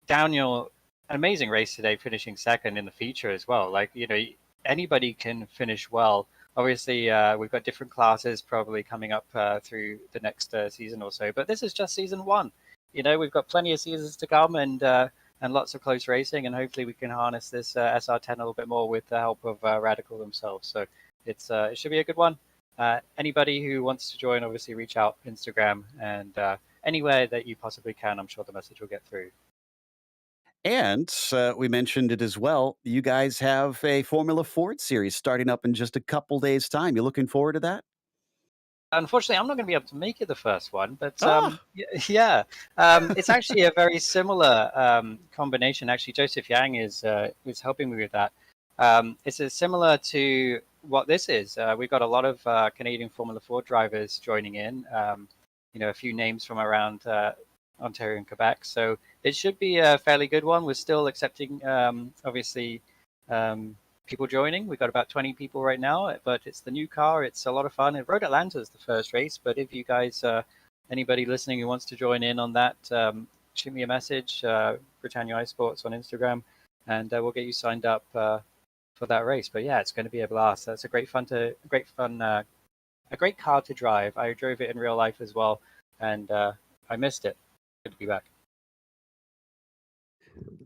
Daniel, an amazing race today, finishing second in the feature as well. Like, anybody can finish well. Obviously, we've got different classes probably coming up through the next season or so, but this is just season one. We've got plenty of seasons to come, and lots of close racing, and hopefully we can harness this SR10 a little bit more with the help of Radical themselves. So it should be a good one. Anybody who wants to join, obviously reach out Instagram and anywhere that you possibly can. I'm sure the message will get through. And we mentioned it as well. You guys have a Formula Ford series starting up in just a couple days' time. You looking forward to that? Unfortunately, I'm not going to be able to make it the first one, but Ah, yeah, it's actually a very similar combination. Actually, Joseph Yang is helping me with that. It's similar to what this is. We've got a lot of Canadian Formula Ford drivers joining in. A few names from around Ontario and Quebec, so it should be a fairly good one. We're still accepting, obviously. People joining. We've got about 20 people right now, but it's the new car. It's a lot of fun. Road Atlanta is the first race, but if you guys, anybody listening who wants to join in on that, shoot me a message, Britannia iSports on Instagram, and we'll get you signed up for that race. But yeah, it's going to be a blast. That's a great car to drive. I drove it in real life as well, and I missed it. Good to be back.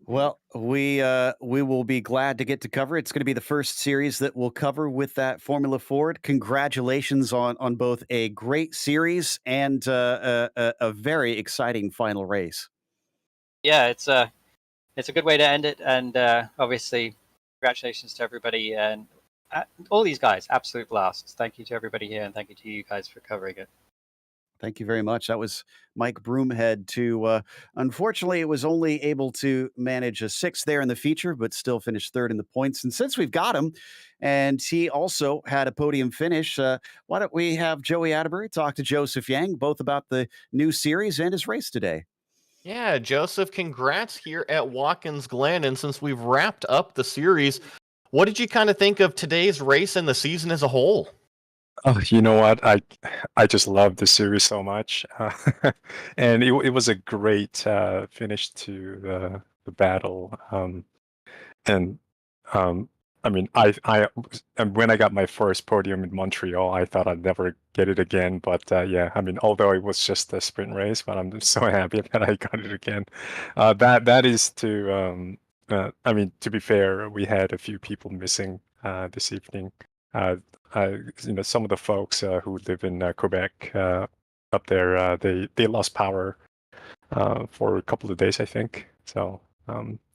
well, we will be glad to get to cover. It's going to be the first series that we'll cover with that Formula Ford. Congratulations on both a great series and a very exciting final race. Yeah, it's a good way to end it, and obviously, congratulations to everybody and all these guys. Absolute blasts. Thank you to everybody here, and thank you to you guys for covering it. Thank you very much. That was Mike Broomhead. Unfortunately, it was only able to manage a sixth there in the feature, but still finished third in the points. And since we've got him, and he also had a podium finish, why don't we have Joey Atterbury talk to Joseph Yang, both about the new series and his race today? Yeah, Joseph, congrats here at Watkins Glen. And since we've wrapped up the series, what did you kind of think of today's race and the season as a whole? Oh, you know what? I just love the series so much, and it was a great finish to the battle. And I mean, and when I got my first podium in Montreal, I thought I'd never get it again. But yeah, I mean, although it was just a sprint race, but I'm so happy that I got it again. That is to I mean, to be fair, we had a few people missing this evening. Uh, some of the folks who live in Quebec up there, they lost power for a couple of days, I think. So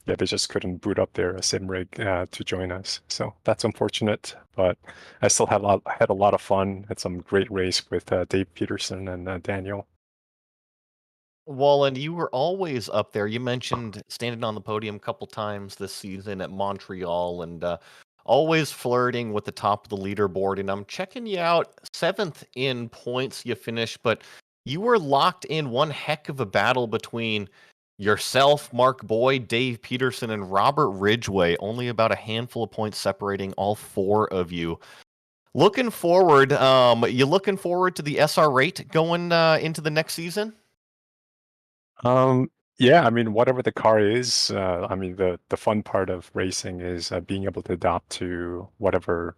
yeah, they just couldn't boot up their sim rig to join us. So that's unfortunate, but I still had a lot of fun. Had some great race with Dave Peterson and Daniel. Wallen, you were always up there. You mentioned standing on the podium a couple times this season at Montreal and always flirting with the top of the leaderboard. And I'm checking you out, 7th in points you finished, but you were locked in one heck of a battle between yourself, Mark Boyd, Dave Peterson, and Robert Ridgway. Only about a handful of points separating all 4 of you. Looking forward, you looking forward to the SR8 going into the next season? Yeah, I mean, whatever the car is, I mean, the fun part of racing is being able to adapt to whatever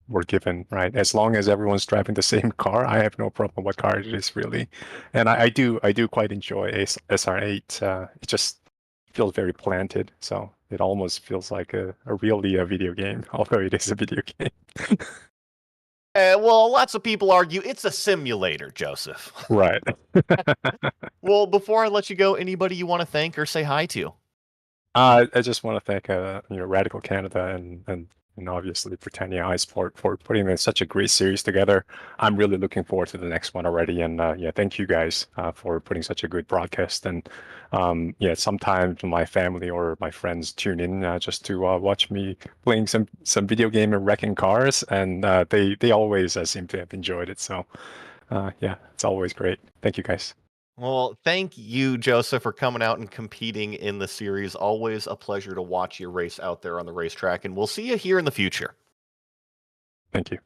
we're given, right? As long as everyone's driving the same car, I have no problem what car it is really. And I do quite enjoy SR8. It just feels very planted, so it almost feels like really a video game, although it is a video game. Well, lots of people argue it's a simulator, Joseph. Right. Well, before I let you go, anybody you want to thank or say hi to? I just want to thank Radical Canada and obviously Britannia iSport for putting in such a great series together. I'm really looking forward to the next one already, and yeah, thank you guys for putting such a good broadcast. And yeah, sometimes my family or my friends tune in just to watch me playing some video game and wrecking cars, and they always seem to have enjoyed it. So yeah, it's always great. Thank you guys. Well, thank you, Joseph, for coming out and competing in the series. Always a pleasure to watch you race out there on the racetrack, and we'll see you here in the future. Thank you.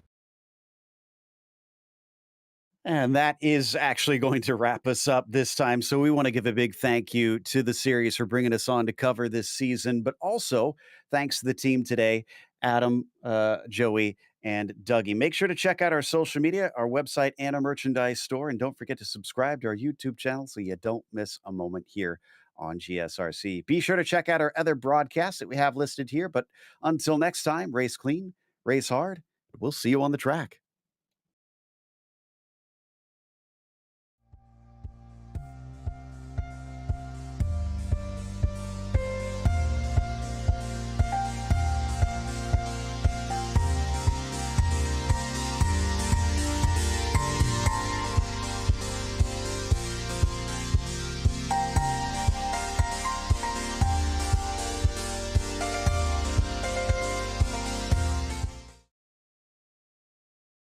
And that is actually going to wrap us up this time. So we want to give a big thank you to the series for bringing us on to cover this season, but also thanks to the team today, Adam, Joey, and Dougie. Make sure to check out our social media, our website, and our merchandise store. And don't forget to subscribe to our YouTube channel so you don't miss a moment here on GSRC. Be sure to check out our other broadcasts that we have listed here. But until next time, race clean, race hard. We'll see you on the track.